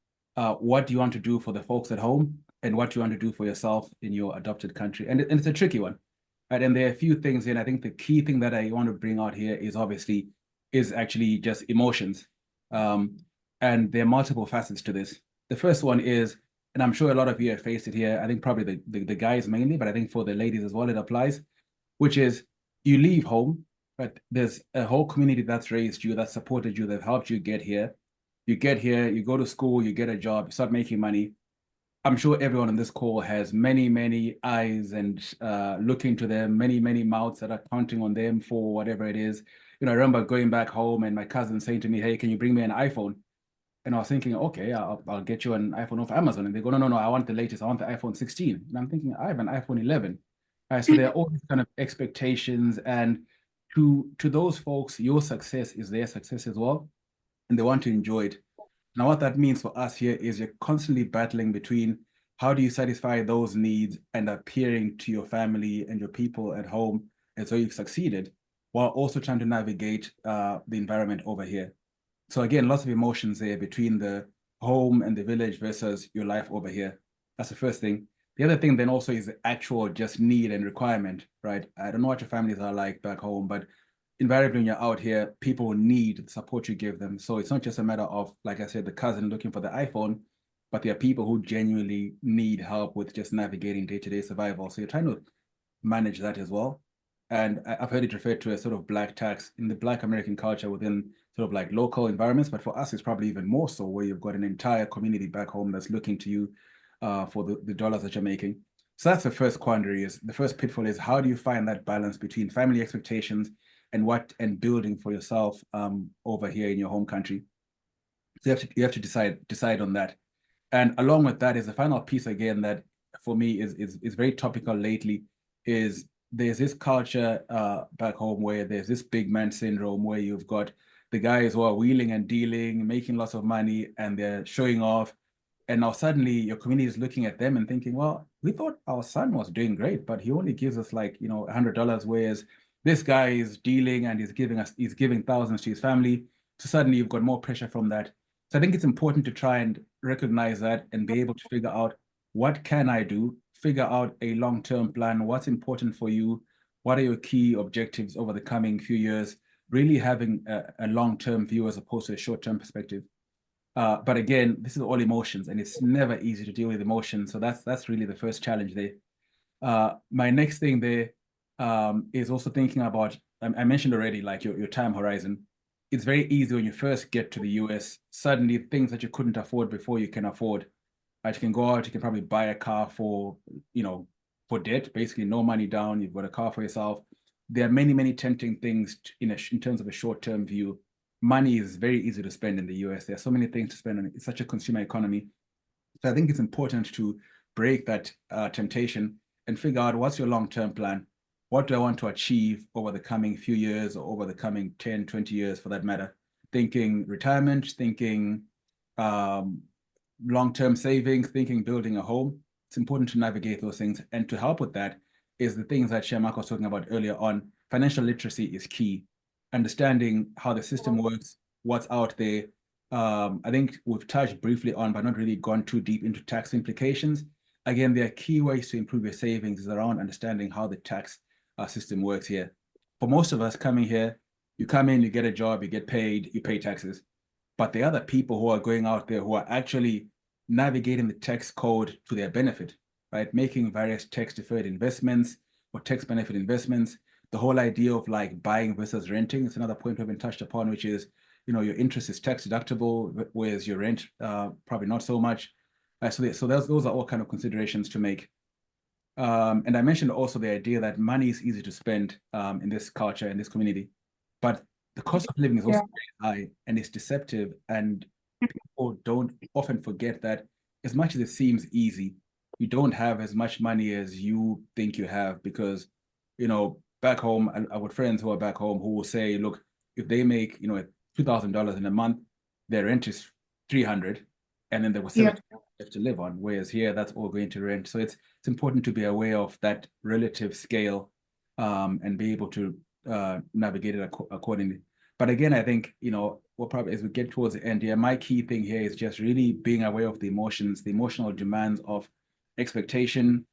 what do you want to do for the folks at home and what you want to do for yourself in your adopted country. And it's a tricky one, right? And there are a few things, and I think the key thing that I want to bring out here is actually just emotions. And there are multiple facets to this. The first one is, and I'm sure a lot of you have faced it here, I think probably the guys mainly, but I think for the ladies as well, it applies, which is you leave home, but there's a whole community that's raised you, that supported you, that helped you get here. You get here, you go to school, you get a job, you start making money. I'm sure everyone on this call has many, many eyes and looking to them, many, many mouths that are counting on them for whatever it is. You know, I remember going back home and my cousin saying to me, hey, can you bring me an iPhone? And I was thinking, okay, I'll get you an iPhone off Amazon. And they go, no, I want the latest. I want the iPhone 16. And I'm thinking, I have an iPhone 11. So there are all these kind of expectations. And to those folks, your success is their success as well. And they want to enjoy it. Now, what that means for us here is you're constantly battling between how do you satisfy those needs and appearing to your family and your people at home as though you've succeeded, while also trying to navigate the environment over here. So again, lots of emotions there between the home and the village versus your life over here. That's the first thing. The other thing then also is the actual just need and requirement, right? I don't know what your families are like back home, but invariably when you're out here, people need the support you give them. So it's not just a matter of, like I said, the cousin looking for the iPhone, but there are people who genuinely need help with just navigating day-to-day survival. So you're trying to manage that as well. And I've heard it referred to as sort of black tax in the Black American culture within sort of like local environments. But for us, it's probably even more so, where you've got an entire community back home that's looking to you for the dollars that you're making. So that's the first quandary. Is the first pitfall is, how do you find that balance between family expectations and building for yourself over here in your home country? So you have to decide on that. And along with that is the final piece, again, that for me is very topical lately, is there's this culture back home where there's this big man syndrome, where you've got the guys who are wheeling and dealing, making lots of money, and they're showing off. And now suddenly your community is looking at them and thinking, well, we thought our son was doing great, but he only gives us like, $100, whereas this guy is dealing and he's giving thousands to his family. So suddenly you've got more pressure from that. So I think it's important to try and recognize that and be able to figure out, what can I do? Figure out a long-term plan. What's important for you? What are your key objectives over the coming few years? Really having a long-term view as opposed to a short-term perspective. But again, this is all emotions, and it's never easy to deal with emotions. So that's really the first challenge there. My next thing there is also thinking about, I mentioned already, like your time horizon. It's very easy when you first get to the US, suddenly things that you couldn't afford before you can afford. Right? You can go out, you can probably buy a car for debt, basically no money down, you've got a car for yourself. There are many, many tempting things in terms of a short-term view. Money is very easy to spend in the US. There are so many things to spend on it. It's such a consumer economy. So I think it's important to break that temptation and figure out, what's your long-term plan? What do I want to achieve over the coming few years, or over the coming 10, 20 years for that matter? Thinking retirement, thinking long-term savings, thinking building a home. It's important to navigate those things. And to help with that is the things that Shemak was talking about earlier on. Financial literacy is key. Understanding how the system works, what's out there. I think we've touched briefly on, but not really gone too deep into tax implications. Again, there are key ways to improve your savings is around understanding how the tax system works here. For most of us coming here, you come in, you get a job, you get paid, you pay taxes. But the other people who are going out there who are actually navigating the tax code to their benefit, right? Making various tax deferred investments or tax benefit investments. The whole idea of like buying versus renting is another point we've been touched upon, which is, your interest is tax deductible, whereas your rent probably not so much. So those are all kind of considerations to make. And I mentioned also the idea that money is easy to spend in this culture, in this community, but the cost of living is also very high, and it's deceptive. And people don't often forget that as much as it seems easy, you don't have as much money as you think you have, because, back home, I got friends who are back home who will say, look, if they make, $2,000 in a month, their rent is $300, and then there was $70 left to live on. Whereas here, that's all going to rent. So it's important to be aware of that relative scale and be able to navigate it accordingly. But again, I think, we'll probably, as we get towards the end here, my key thing here is just really being aware of the emotions, the emotional demands of expectation,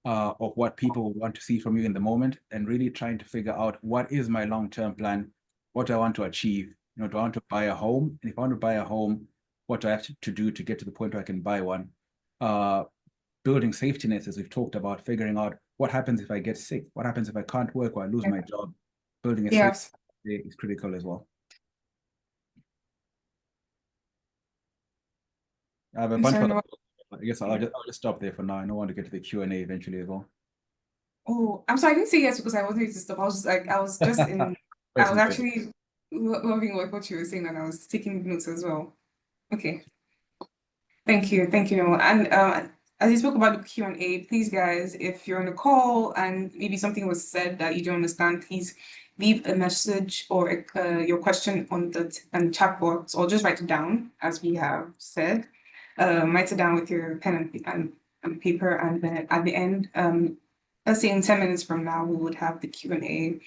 of what people want to see from you in the moment, and really trying to figure out, what is my long-term plan? What do I want to achieve? Do I want to buy a home? And if I want to buy a home, what do I have to do to get to the point where I can buy one? Building safety nets, as we've talked about, figuring out what happens if I get sick, what happens if I can't work or I lose my job. Building a safety net is critical as well. I have a bunch of, I guess I'll just stop there for now. I don't want to get to the Q&A eventually as well. Oh, I'm sorry, I didn't say yes because I wasn't ready to stop. I was just in, I was actually loving what you were saying, and I was taking notes as well. Okay. Thank you. And as you spoke about the Q&A, please, guys, if you're on a call and maybe something was said that you don't understand, please leave a message or your question on the chat box, or just write it down, as we have said. Write it down with your pen and paper, and then at the end, let's say in 10 minutes from now, we would have the Q&A, and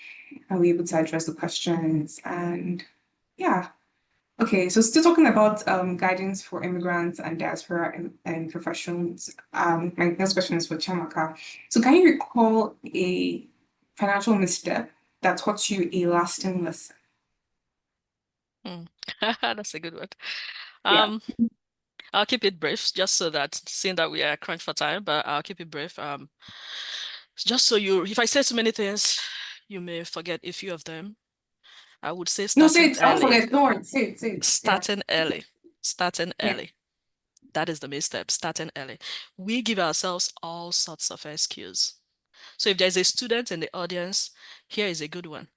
we'll be able to address the questions. And yeah. Okay, so still talking about guidance for immigrants and diaspora and professionals. My next question is for Chamaka. So can you recall a financial misstep that taught you a lasting lesson? That's a good one. Yeah. I'll keep it brief, just so that seeing that we are crunched for time, but I'll keep it brief. Just so if I say too many things, you may forget a few of them. I would say No, say starting it. I'll early. forget. Don't worry. Say it. Yeah. Starting early. Starting Yeah. early. That is the main step, starting early. We give ourselves all sorts of excuses. So if there's a student in the audience, here is a good one.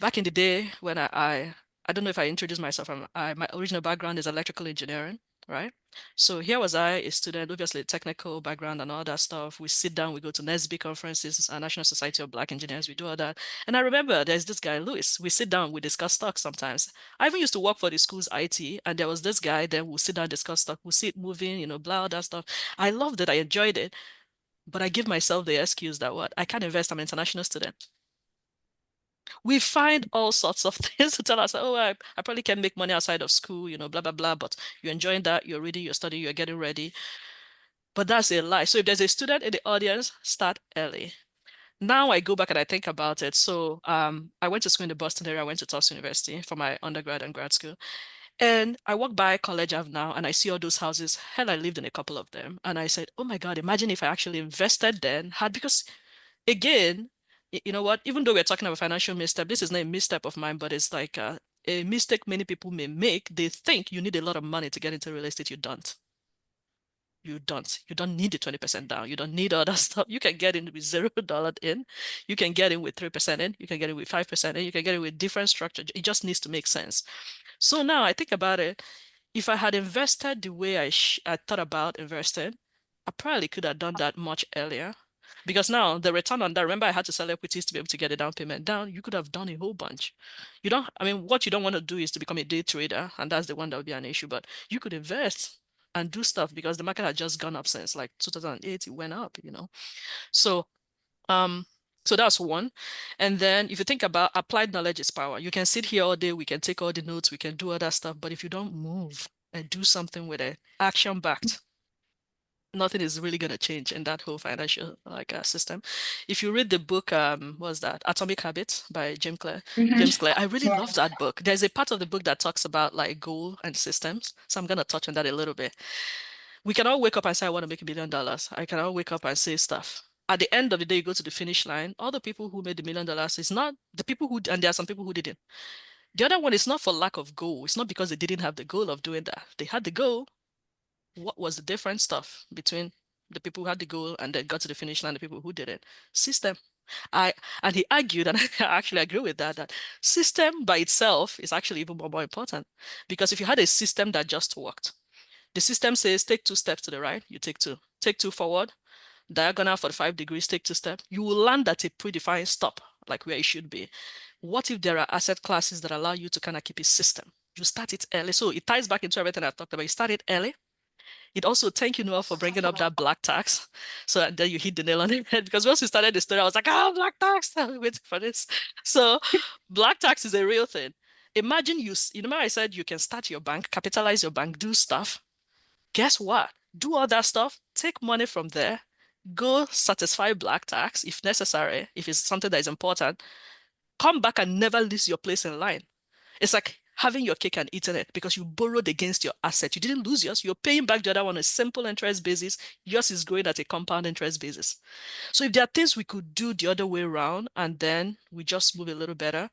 Back in the day when I don't know if I introduced myself. My original background is electrical engineering, right? So here was I, a student, obviously technical background and all that stuff. We sit down, we go to NSB conferences, National Society of Black Engineers, we do all that. And I remember there's this guy, Louis. We sit down, we discuss stocks sometimes. I even used to work for the school's IT, and there was this guy, then we'll sit down, discuss stock, we'll see it moving, blah, all that stuff. I loved it, I enjoyed it, but I give myself the excuse that what? I can't invest, I'm an international student. We find all sorts of things to tell us, oh, I probably can make money outside of school, blah, blah, blah, but you're enjoying that, you're reading, you're studying, you're getting ready. But that's a lie. So if there's a student in the audience, start early. Now I go back and I think about it. So I went to school in the Boston area. I went to Tufts University for my undergrad and grad school. And I walk by College Ave now and I see all those houses. Hell, I lived in a couple of them. And I said, oh my God, imagine if I actually invested then, because again, you know what? Even though we're talking about financial misstep, this is not a misstep of mine, but it's like a mistake many people may make. They think you need a lot of money to get into real estate. You don't. You don't. You don't need the 20% down. You don't need all that stuff. You can get in with $0 in. You can get in with 3% in. You can get in with 5% in. You can get in with different structure. It just needs to make sense. So now I think about it. If I had invested the way I thought about investing, I probably could have done that much earlier. Because now the return on that, remember I had to sell equities to be able to get a down payment down. You could have done a whole bunch. What you don't want to do is to become a day trader, and that's the one that would be an issue. But you could invest and do stuff because the market had just gone up since like 2008, it went up. So um, so that's one. And then if you think about applied knowledge is power, you can sit here all day, we can take all the notes, we can do all that stuff, but if you don't move and do something with it, action backed, nothing is really going to change in that whole financial system. If you read the book, what's that? Atomic Habits by James Clear. James Clear, I really love that book. There's a part of the book that talks about like goal and systems. So I'm going to touch on that a little bit. We can all wake up and say, I want to make $1 million. I can all wake up and say stuff. At the end of the day, you go to the finish line. All the people who made the $1 million is not the people who, and there are some people who didn't. The other one is not for lack of goal. It's not because they didn't have the goal of doing that. They had the goal. What was the different stuff between the people who had the goal and then got to the finish line, the people who didn't? System. And he argued, and I actually agree with that, that system by itself is actually even more important. Because if you had a system that just worked, the system says take 2 steps to the right, you take 2. Take 2 forward, diagonal 45 degrees, take 2 steps. You will land at a predefined stop, like where it should be. What if there are asset classes that allow you to kind of keep a system? You start it early. So it ties back into everything I've talked about. You start it early. It also, thank you, Noah, for bringing up that black tax. So then you hit the nail on the head because once you started the story, I was like, black tax, I'm waiting for this. So black tax is a real thing. Imagine you remember I said you can start your bank, capitalize your bank, do stuff. Guess what? Do all that stuff, take money from there, go satisfy black tax if necessary, if it's something that is important, come back and never lose your place in line. It's like having your cake and eating it because you borrowed against your asset. You didn't lose yours. You're paying back the other one on a simple interest basis. Yours is growing at a compound interest basis. So if there are things we could do the other way around and then we just move a little better,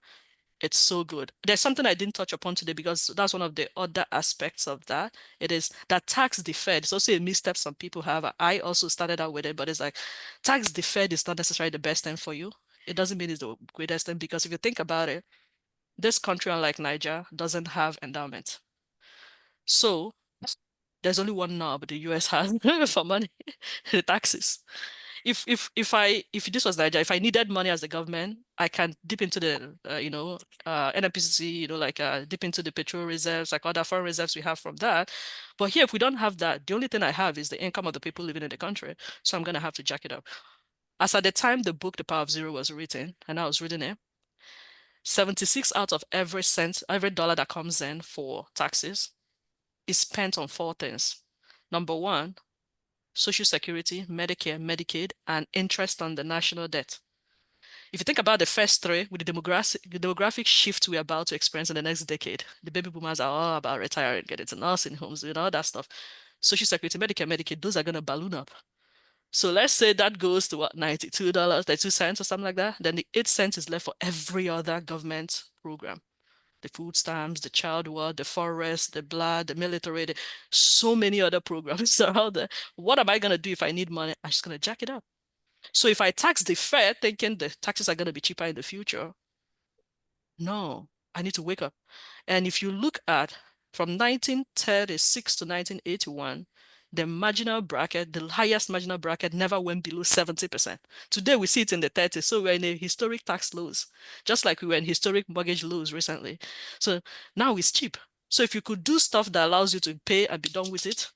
it's so good. There's something I didn't touch upon today because that's one of the other aspects of that. It is that tax deferred. It's also a misstep some people have. I also started out with it, but it's like tax deferred is not necessarily the best thing for you. It doesn't mean it's the greatest thing because if you think about it, this country, unlike Niger, doesn't have endowment. So there's only one knob the US has for money, the taxes. If this was Nigeria, if I needed money as the government, I can dip into the NPC, dip into the petrol reserves, like other foreign reserves we have from that. But here, if we don't have that, the only thing I have is the income of the people living in the country. So I'm gonna have to jack it up. As at the time the book The Power of Zero was written, and I was reading it, 76 out of every cent, every dollar that comes in for taxes is spent on 4 things. Number 1, Social Security, Medicare, Medicaid, and interest on the national debt. If you think about the first three, with the demographic shift we're about to experience in the next decade, the baby boomers are all about retiring, getting to nursing homes, all that stuff. Social Security, Medicare, Medicaid, those are going to balloon up. So let's say that goes to what, $92, 32 cents or something like that. Then the 8 cents is left for every other government program. The food stamps, the child work, the forest, the blood, the military, so many other programs are out there. What am I going to do if I need money? I'm just going to jack it up. So if I tax the Fed, thinking the taxes are going to be cheaper in the future, no, I need to wake up. And if you look at from 1936 to 1981, the marginal bracket, the highest marginal bracket never went below 70%. Today we see it in the 30s. So we're in a historic tax lows, just like we were in historic mortgage lows recently. So now it's cheap. So if you could do stuff that allows you to pay and be done with it,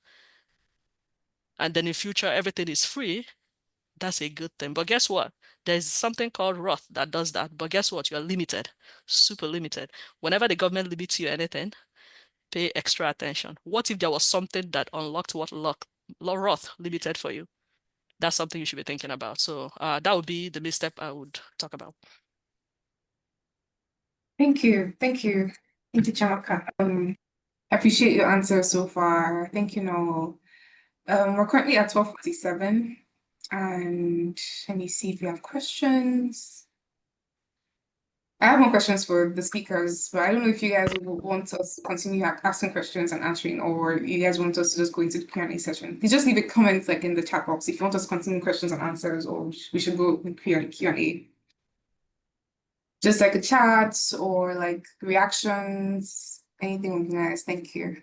and then in future everything is free, that's a good thing. But guess what? There's something called Roth that does that. But guess what? You're limited, super limited. Whenever the government limits you anything, pay extra attention. What if there was something that unlocked what Roth limited for you? That's something you should be thinking about. So that would be the misstep I would talk about. Thank you. Thank you. Thank you, Chamaka. I appreciate your answer so far. Thank you, Noel. We're currently at 12:47, and let me see if we have questions. I have more questions for the speakers, but I don't know if you guys will want us to continue asking questions and answering, or you guys want us to just go into the Q&A session. You just leave a comment like in the chat box if you want us to continue questions and answers, or we should go with Q&A. Just like a chat or like reactions, anything would be nice. Thank you.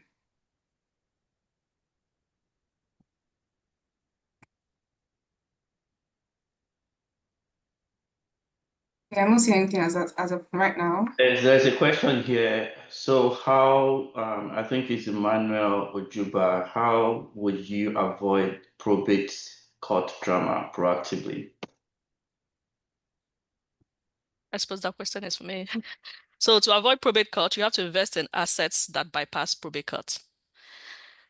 Yeah, I'm not seeing anything as of right now. There's a question here. So how, I think it's Emmanuel Ojuba, how would you avoid probate court drama proactively? I suppose that question is for me. So to avoid probate court, you have to invest in assets that bypass probate court.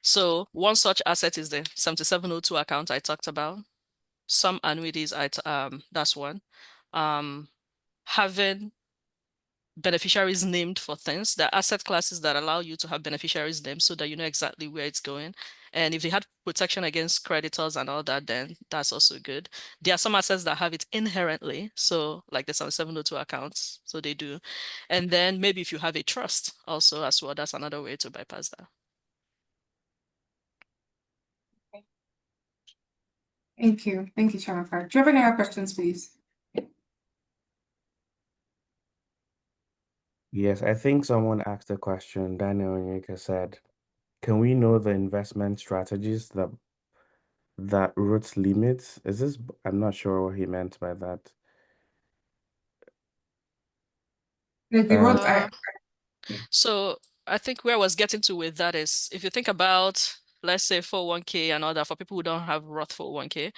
So one such asset is the 7702 account I talked about. Some annuities, that's one. Having beneficiaries named for things, the asset classes that allow you to have beneficiaries named so that you know exactly where it's going. And if they had protection against creditors and all that, then that's also good. There are some assets that have it inherently. So like the 7702 accounts, so they do. And then maybe if you have a trust also as well, that's another way to bypass that. Thank you. Thank you, Chamaka. Do you have any other questions, please? Yes, I think someone asked a question. Daniel Enrique said, can we know the investment strategies that Roots limits? Is this, I'm not sure what he meant by that. Like the words So I think where I was getting to with that is if you think about, let's say 401k and all that for people who don't have Roth 401k,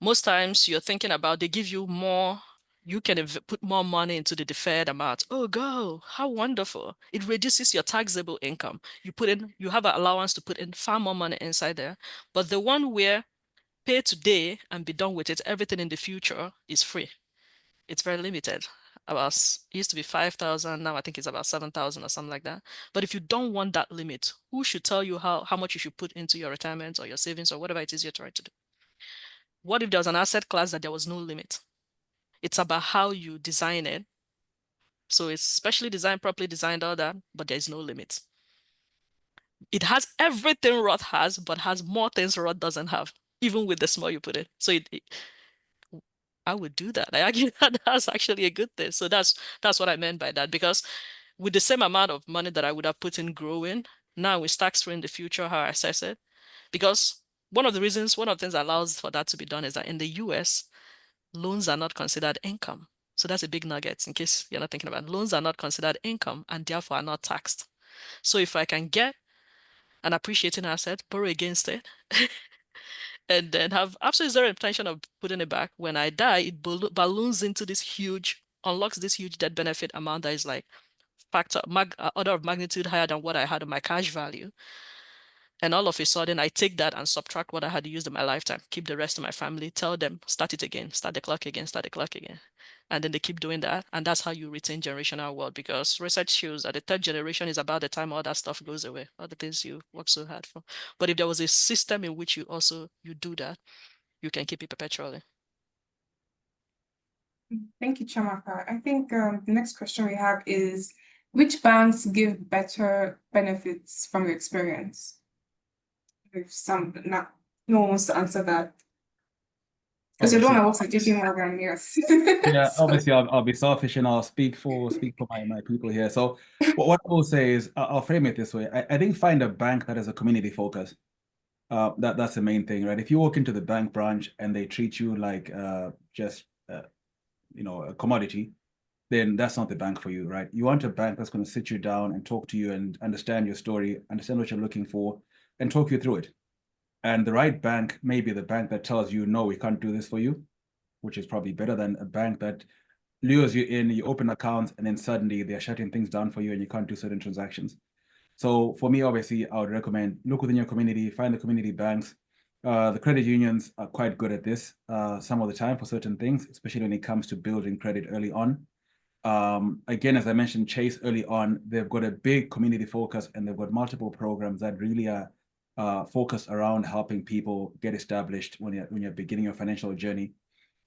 most times you're thinking about they give you more, you can put more money into the deferred amount. Oh, go, how wonderful. It reduces your taxable income. You have an allowance to put in far more money inside there. But the one where pay today and be done with it, everything in the future is free. It's very limited. It used to be 5,000, now I think it's about 7,000 or something like that. But if you don't want that limit, who should tell you how much you should put into your retirement or your savings or whatever it is you're trying to do? What if there's an asset class that there was no limit? It's about how you design it. So it's specially designed, properly designed, all that, but there's no limit. It has everything Roth has, but has more things Roth doesn't have, even with the small you put it. So I would do that. I argue that that's actually a good thing. So that's what I meant by that. Because with the same amount of money that I would have put in growing, now it's tax-free in the future, how I assess it. Because one of the things that allows for that to be done is that in the US, loans are not considered income. So that's a big nugget in case you're not thinking about it. Loans are not considered income and therefore are not taxed. So if I can get an appreciating asset, borrow against it, and then have absolutely zero intention of putting it back, when I die, it balloons into unlocks this huge debt benefit amount that is like order of magnitude higher than what I had on my cash value. And all of a sudden, I take that and subtract what I had used in my lifetime, keep the rest of my family, tell them, start it again, start the clock again, start the clock again. And then they keep doing that. And that's how you retain generational wealth, because research shows that the third generation is about the time all that stuff goes away, all the things you work so hard for. But if there was a system in which you do that, you can keep it perpetually. Thank you, Chamaka. I think the next question we have is, which banks give better benefits from your experience? If no one wants to answer that. Because you're the one that works at JP Morgan, yes. Yeah, So- obviously I'll be selfish and I'll speak for my people here. So what I will say is I'll frame it this way. I think find a bank that has a community focus. That's the main thing, right? If you walk into the bank branch and they treat you like just a commodity, then that's not the bank for you, right? You want a bank that's going to sit you down and talk to you and understand your story, understand what you're looking for, and talk you through it. And the right bank may be the bank that tells you, no, we can't do this for you, which is probably better than a bank that lures you in, you open accounts, and then suddenly they're shutting things down for you and you can't do certain transactions. So for me, obviously, I would recommend look within your community, find the community banks. The credit unions are quite good at this some of the time for certain things, especially when it comes to building credit early on. Again, as I mentioned, Chase early on, they've got a big community focus and they've got multiple programs that really are focused around helping people get established when you're beginning your financial journey.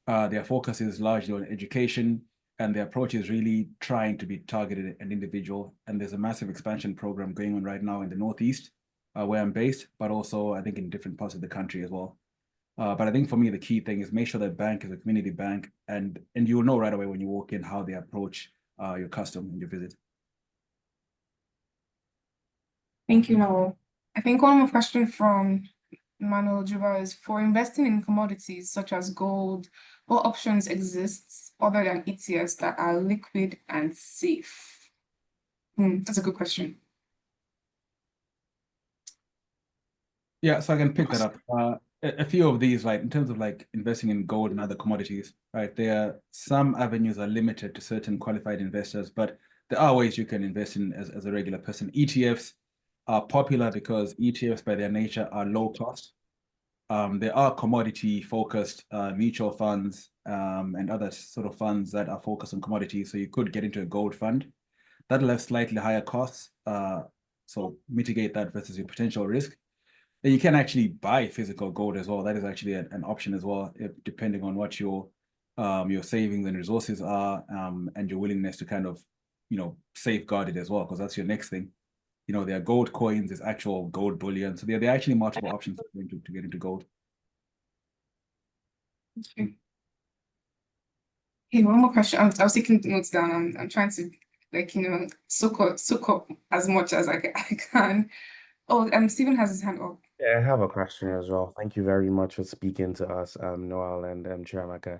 Their focus is largely on education, and their approach is really trying to be targeted and individual. And there's a massive expansion program going on right now in the Northeast, where I'm based, but also I think in different parts of the country as well. But I think for me, the key thing is make sure that bank is a community bank, and you'll know right away when you walk in how they approach your custom and your visit. Thank you, Noel. I think one more question from Manuel Juba is, for investing in commodities such as gold, what options exist other than ETFs that are liquid and safe? That's a good question. Yeah, so I can pick that up. A few of these, like in terms of like investing in gold and other commodities, right? Some avenues are limited to certain qualified investors, but there are ways you can invest in as a regular person. ETFs are popular because ETFs by their nature are low cost. There are commodity focused mutual funds and other sort of funds that are focused on commodities. So you could get into a gold fund. That'll have slightly higher costs. So mitigate that versus your potential risk. And you can actually buy physical gold as well. That is actually an option as well, depending on what your savings and resources are, and your willingness to kind of, safeguard it as well, because that's your next thing. There are gold coins, there's actual gold bullion. So there are actually multiple options to get into gold. Okay. Hey, one more question. I was taking notes down. I'm trying to soak up as much as I can. Oh, Stephen has his hand up. Yeah, I have a question as well. Thank you very much for speaking to us, Noel and Chiamaka.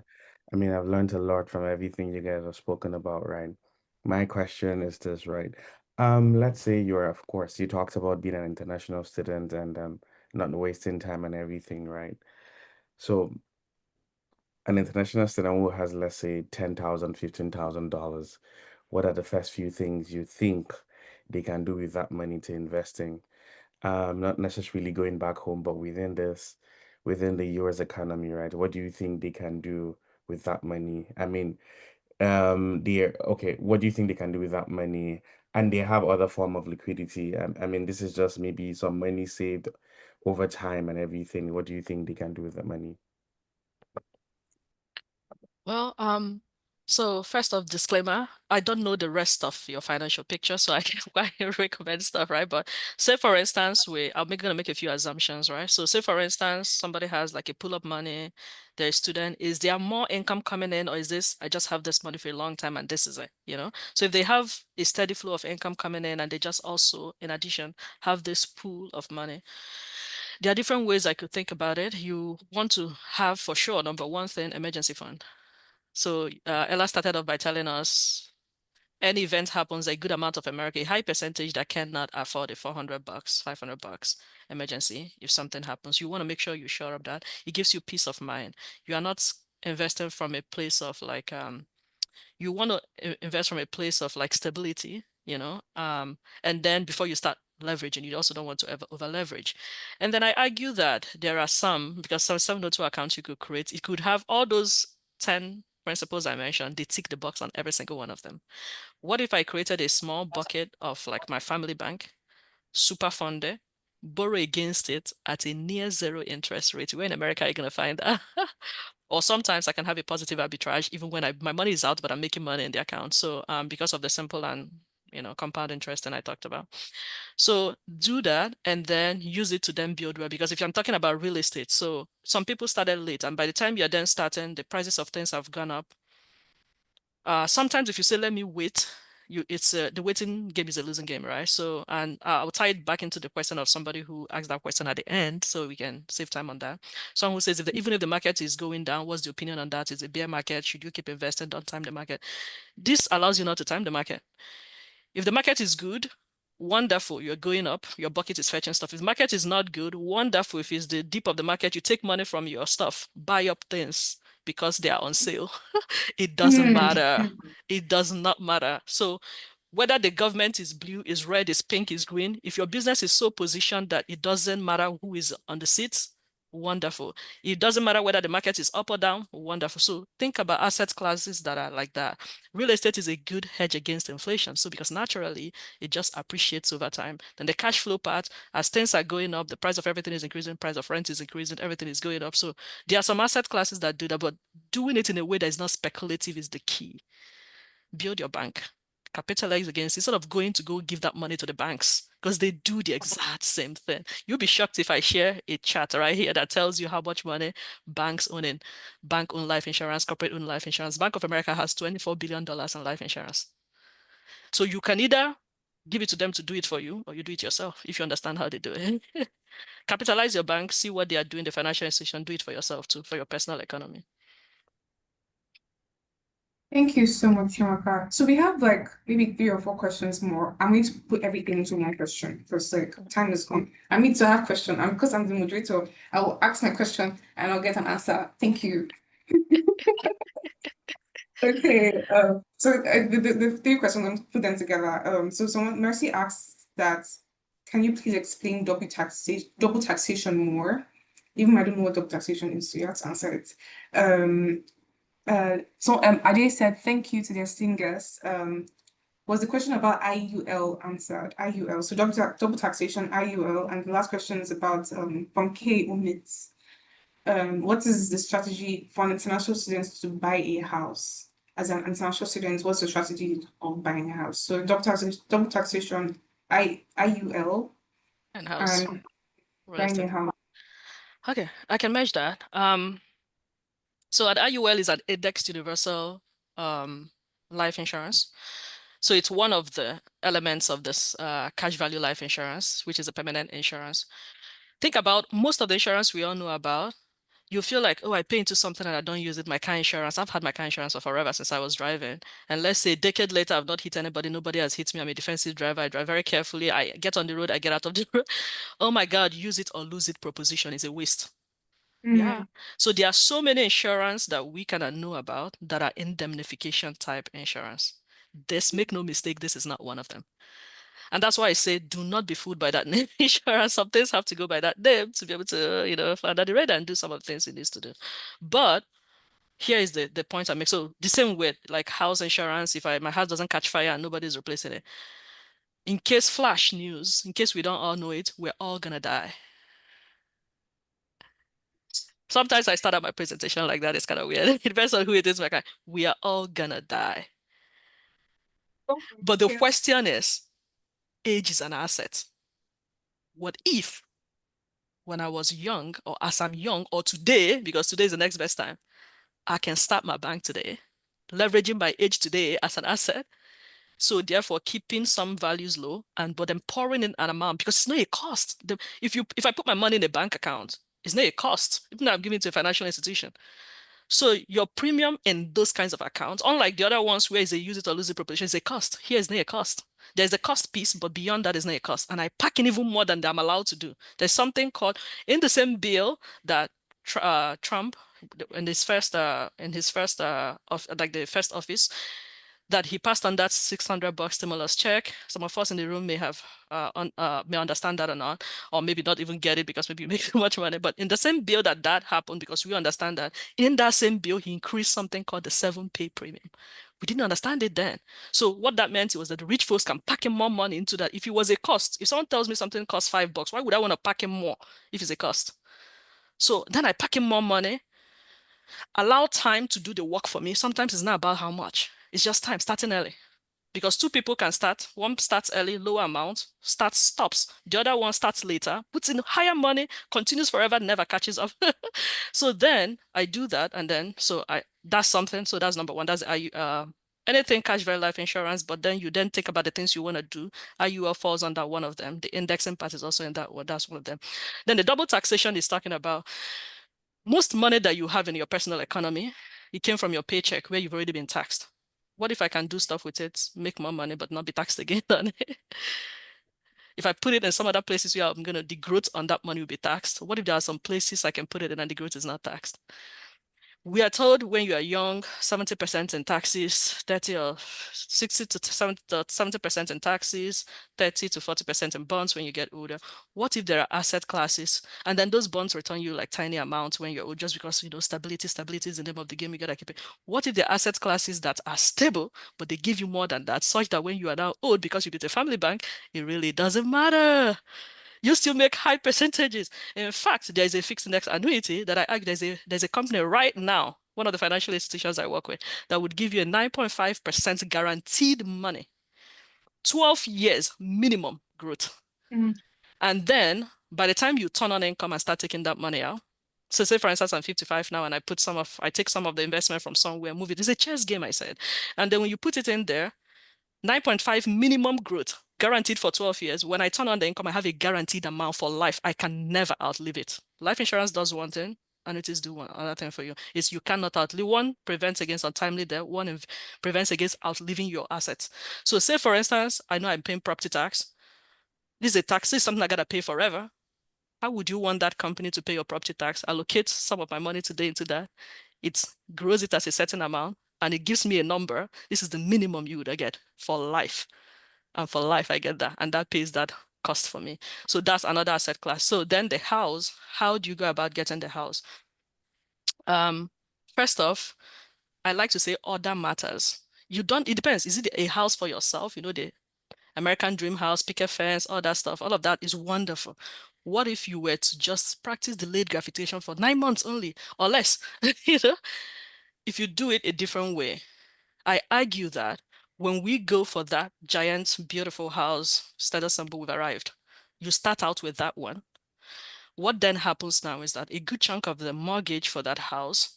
I mean, I've learned a lot from everything you guys have spoken about, right? My question is this, right? Let's say of course, you talked about being an international student and not wasting time and everything, right? So an international student who has, let's say, $10,000, $15,000, what are the first few things you think they can do with that money to investing? Not necessarily going back home, but within the US economy, right? What do you think they can do with that money? I mean, what do you think they can do with that money? And they have other form of liquidity. I mean, this is just maybe some money saved over time and everything. What do you think they can do with that money? Well, so first off, disclaimer, I don't know the rest of your financial picture, so I can't recommend stuff, right? But say for instance, I'm gonna make a few assumptions, right? So say for instance, somebody has like a pool of money, they're a student, is there more income coming in, or is this, I just have this money for a long time and this is it, you know? So if they have a steady flow of income coming in and they just also, in addition, have this pool of money, there are different ways I could think about it. You want to have for sure, number one thing, emergency fund. So Ella started off by telling us any event happens, a good amount of America, a high percentage that cannot afford a $400, $500 emergency. If something happens, you want to make sure you shore up that. It gives you peace of mind. You are not investing from a place of like, you want to invest from a place of like stability, and then before you start leveraging. You also don't want to ever over leverage. And then I argue that there are some, because some 702 accounts you could create, it could have all those 10 principles I mentioned, they tick the box on every single one of them. What if I created a small bucket of like my family bank, super funded, borrow against it at a near zero interest rate? Where in America are you going to find that? Or sometimes I can have a positive arbitrage even when my money is out, but I'm making money in the account. So because of the simple and compound interest and I talked about. So do that and then use it to then build well. Because if I'm talking about real estate, so some people started late, and by the time you're then starting, the prices of things have gone up. Sometimes if you say let me wait, it's the waiting game is a losing game, right? So and I'll tie it back into the question of somebody who asked that question at the end, so we can save time on that. Someone who says even if the market is going down, what's the opinion on that? Is it a bear market? Should you keep investing? Don't time the market. This allows you not to time the market. If the market is good, wonderful, you're going up, your bucket is fetching stuff. If the market is not good, wonderful. If it's the deep of the market, you take money from your stuff, buy up things because they are on sale. It doesn't matter. It does not matter. So whether the government is blue, is red, is pink, is green, if your business is so positioned that it doesn't matter who is on the seats, wonderful. It doesn't matter whether the market is up or down, wonderful. So think about asset classes that are like that. Real estate is a good hedge against inflation. So because naturally it just appreciates over time. Then the cash flow part, as things are going up, the price of everything is increasing, price of rent is increasing, everything is going up. So there are some asset classes that do that, but doing it in a way that is not speculative is the key. Build your bank, capitalize against, instead of going to go give that money to the banks, because they do the exact same thing. You'll be shocked if I share a chart right here that tells you how much money banks own in bank-owned life insurance, corporate-owned life insurance. Bank of America has $24 billion in life insurance. So you can either give it to them to do it for you, or you do it yourself if you understand how they do it. Capitalize your bank, see what they are doing, the financial institution, do it for yourself too, for your personal economy. Thank you so much, Yamaka. So we have like maybe 3 or 4 questions more. I'm going to put everything into one question because like time is gone. I need to have question. And because I'm the moderator, I will ask my question and I'll get an answer. Thank you. Okay. The 3 questions, I'm going to put them together. So someone Mercy asks that, can you please explain double taxation more? Even I don't know what double taxation is, so you have to answer it. Ade said, thank you to their esteemed guests. Was the question about IUL answered? IUL, so double taxation, IUL, and the last question is about from K Omits. What is the strategy for international students to buy a house? As an international student, what's the strategy of buying a house? So double taxation, IUL, And house. and buying a house. Okay, I can match that. So at IUL is an indexed universal life insurance. So it's one of the elements of this cash value life insurance, which is a permanent insurance. Think about most of the insurance we all know about. You feel like, oh, I pay into something and I don't use it. My car insurance, I've had my car insurance for forever since I was driving. And let's say a decade later, I've not hit anybody. Nobody has hit me. I'm a defensive driver. I drive very carefully. I get on the road. I get out of the road. Oh my God, use it or lose it proposition is a waste. Yeah. So there are so many insurance that we cannot know about that are indemnification type insurance. Make no mistake, this is not one of them. And that's why I say do not be fooled by that name insurance. Some things have to go by that name to be able to, fly under the radar and do some of the things it needs to do. But here is the point I make. So the same way, like house insurance, if my house doesn't catch fire and nobody's replacing it, in case flash news, in case we don't all know it, we're all gonna die. Sometimes I start out my presentation like that. It's kind of weird. It depends on who it is. Like, we are all gonna die. But the question is, age is an asset. What if, when I was young, or as I'm young, or today, because today is the next best time, I can start my bank today, leveraging my age today as an asset. So therefore, keeping some values low, but then pouring in an amount because it's not a cost. If I put my money in a bank account, it's not a cost, even though I'm giving it to a financial institution. So your premium in those kinds of accounts, unlike the other ones where it's a use it or lose it proposition, is a cost. Here is not a cost. There's a cost piece, but beyond that is not a cost. And I pack in even more than I'm allowed to do. There's something called in the same bill that Trump in his first of like the first office, that he passed on that $600 stimulus check. Some of us in the room may have may understand that or not, or maybe not even get it because maybe you make too much money. But in the same bill that happened, because we understand that in that same bill, he increased something called the 7-pay premium. We didn't understand it then. So what that meant was that the rich folks can pack in more money into that. If it was a cost, if someone tells me something costs $5, why would I want to pack in more if it's a cost? So then I pack in more money, allow time to do the work for me. Sometimes it's not about how much, it's just time, starting early. Because two people can start, one starts early, lower amount, stops. The other one starts later, puts in higher money, continues forever, never catches up. So then I do that, and then that's something. So that's number one. That's anything cash value life insurance, but then you then think about the things you want to do. IUL falls under one of them. The indexing part is also in that one. That's one of them. Then the double taxation is talking about most money that you have in your personal economy, it came from your paycheck where you've already been taxed. What if I can do stuff with it, make more money, but not be taxed again on it? If I put it in some other places where the growth on that money will be taxed, what if there are some places I can put it in and the growth is not taxed? We are told when you are young, 70% in taxes, 30 or 60 to 70% in taxes, 30 to 40% in bonds when you get older. What if there are asset classes and then those bonds return you like tiny amounts when you're old, just because stability is the name of the game, you gotta keep it. What if the asset classes that are stable, but they give you more than that, such that when you are now old because you built a family bank, it really doesn't matter. You still make high percentages. In fact, there's a fixed index annuity that I there's a company right now, one of the financial institutions I work with, that would give you a 9.5% guaranteed money, 12 years minimum growth. And then by the time you turn on income and start taking that money out, so say for instance, I'm 55 now and I take some of the investment from somewhere, move it. It's a chess game, I said. And then when you put it in there, 9.5 minimum growth, guaranteed for 12 years. When I turn on the income, I have a guaranteed amount for life. I can never outlive it. Life insurance does one thing, annuities do one other thing for you. Is you cannot outlive. One prevents against untimely death. One prevents against outliving your assets. So say, for instance, I know I'm paying property tax. This is a tax. This is something I got to pay forever. How would you want that company to pay your property tax? Allocate some of my money today into that. It grows it as a certain amount, and it gives me a number. This is the minimum you would get for life. And for life, I get that. And that pays that cost for me. So that's another asset class. So then the house, how do you go about getting the house? First off, I like to say order matters. It depends. Is it a house for yourself? The American dream house, picket fence, all that stuff. All of that is wonderful. What if you were to just practice delayed gratification for 9 months only or less? If you do it a different way, I argue that when we go for that giant, beautiful house, status symbol, we've arrived. You start out with that one. What then happens now is that a good chunk of the mortgage for that house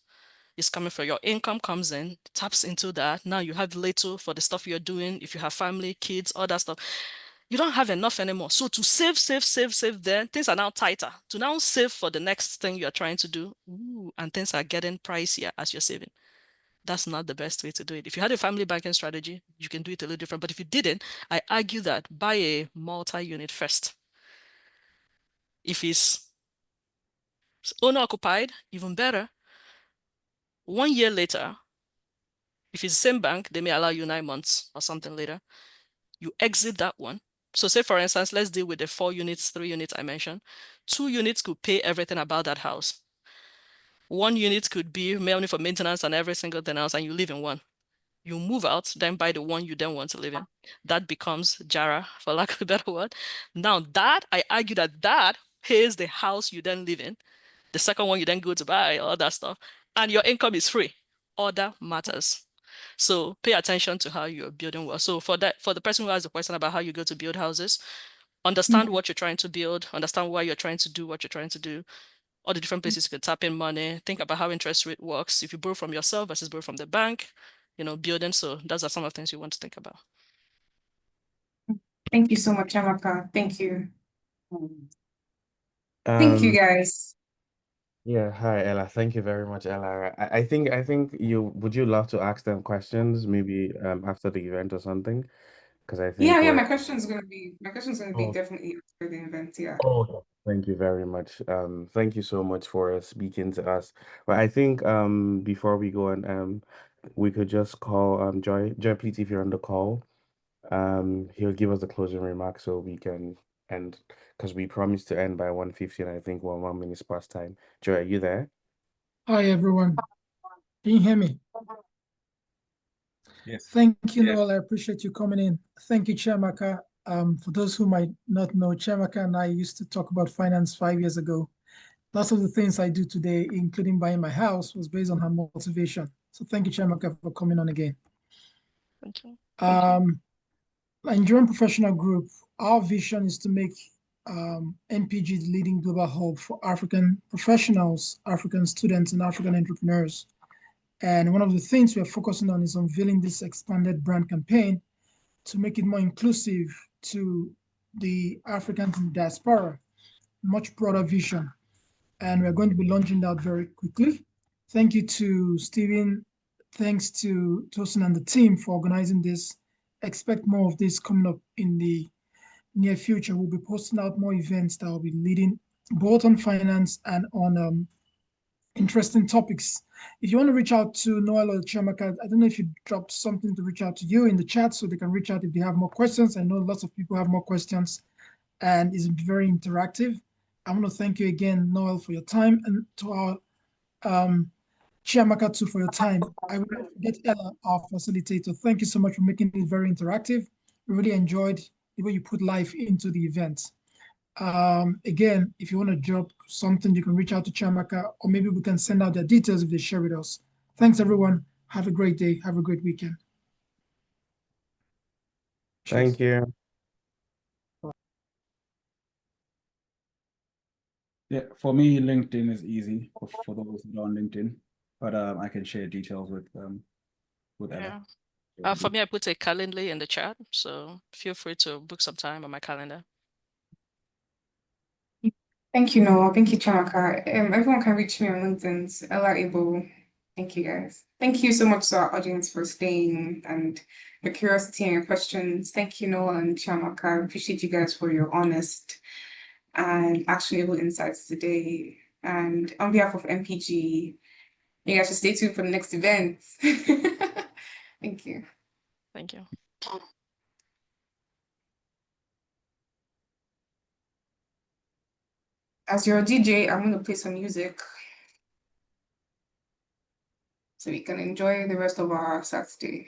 is coming from your income, comes in, taps into that. Now you have little for the stuff you're doing. If you have family, kids, all that stuff, you don't have enough anymore. So to save there, things are now tighter. To now save for the next thing you're trying to do, and things are getting pricier as you're saving. That's not the best way to do it. If you had a family banking strategy, you can do it a little different. But if you didn't, I argue that buy a multi-unit first. If it's owner occupied, even better. 1 year later, if it's the same bank, they may allow you 9 months or something later. You exit that one. So say, for instance, let's deal with the 4 units, 3 units I mentioned. 2 units could pay everything about that house. 1 unit could be mainly for maintenance and every single thing else, and you live in one. You move out, then buy the one you then want to live in. That becomes Jara, for lack of a better word. Now I argue that pays the house you then live in. The second one you then go to buy, all that stuff. And your income is free. Order matters. So pay attention to how you're building well. So for the person who has a question about how you go to build houses, understand what you're trying to build, understand why you're trying to do what you're trying to do, all the different places you can tap in money, think about how interest rate works, if you borrow from yourself versus borrow from the bank, building. So those are some of the things you want to think about. Thank you so much, Amaka. Thank you. Thank you, guys. Yeah, hi Ella. Thank you very much, Ella. I think would you love to ask them questions maybe after the event or something? Because I think Yeah, we're my question's gonna be oh, definitely after the event, yeah. oh, thank you very much. Thank you so much for speaking to us. But I think before we go on, we could just call Joy. Joy, please, if you're on the call, he'll give us the closing remarks so we can end because we promised to end by 1:50 and I think we're 1 minute past time. Joy, are you there? Hi, everyone. Can you hear me? Yes. Thank you, Noel. I appreciate you coming in. Thank you, Chiamaka. For those who might not know, Chiamaka and I used to talk about finance 5 years ago. Lots of the things I do today, including buying my house, was based on her motivation. So thank you, Chiamaka, for coming on again. Thank you. Nigerian Professional Group, our vision is to make NPG the leading global hub for African professionals, African students, and African entrepreneurs. And one of the things we're focusing on is unveiling this expanded brand campaign to make it more inclusive to the Africans in the diaspora, much broader vision. And we're going to be launching that very quickly. Thank you to Stephen. Thanks to Tosin and the team for organizing this. Expect more of this coming up in the near future. We'll be posting out more events that will be leading both on finance and on interesting topics. If you want to reach out to Noel or Chiamaka, I don't know if you dropped something to reach out to you in the chat so they can reach out if they have more questions. I know lots of people have more questions and it's very interactive. I want to thank you again, Noel, for your time, and to our Chiamaka too for your time. I will not forget Ella, our facilitator. Thank you so much for making it very interactive. We really enjoyed the way you put life into the event. Again, if you want to drop something, you can reach out to Chiamaka, or maybe we can send out their details if they share with us. Thanks, everyone. Have a great day. Have a great weekend. Cheers. Thank you. Yeah, for me, LinkedIn is easy for those who are on LinkedIn, but I can share details with Ella. Yeah. For me, I put a Calendly in the chat, so feel free to book some time on my calendar. Thank you, Noel. Thank you, Chiamaka. Everyone can reach me on LinkedIn. It's Ella Able. Thank you, guys. Thank you so much to our audience for staying and your curiosity and your questions. Thank you, Noel and Chiamaka. I appreciate you guys for your honest and actionable insights today. And on behalf of NPG, you guys should stay tuned for the next event. Thank you. Thank you. As your DJ, I'm going to play some music so we can enjoy the rest of our Saturday.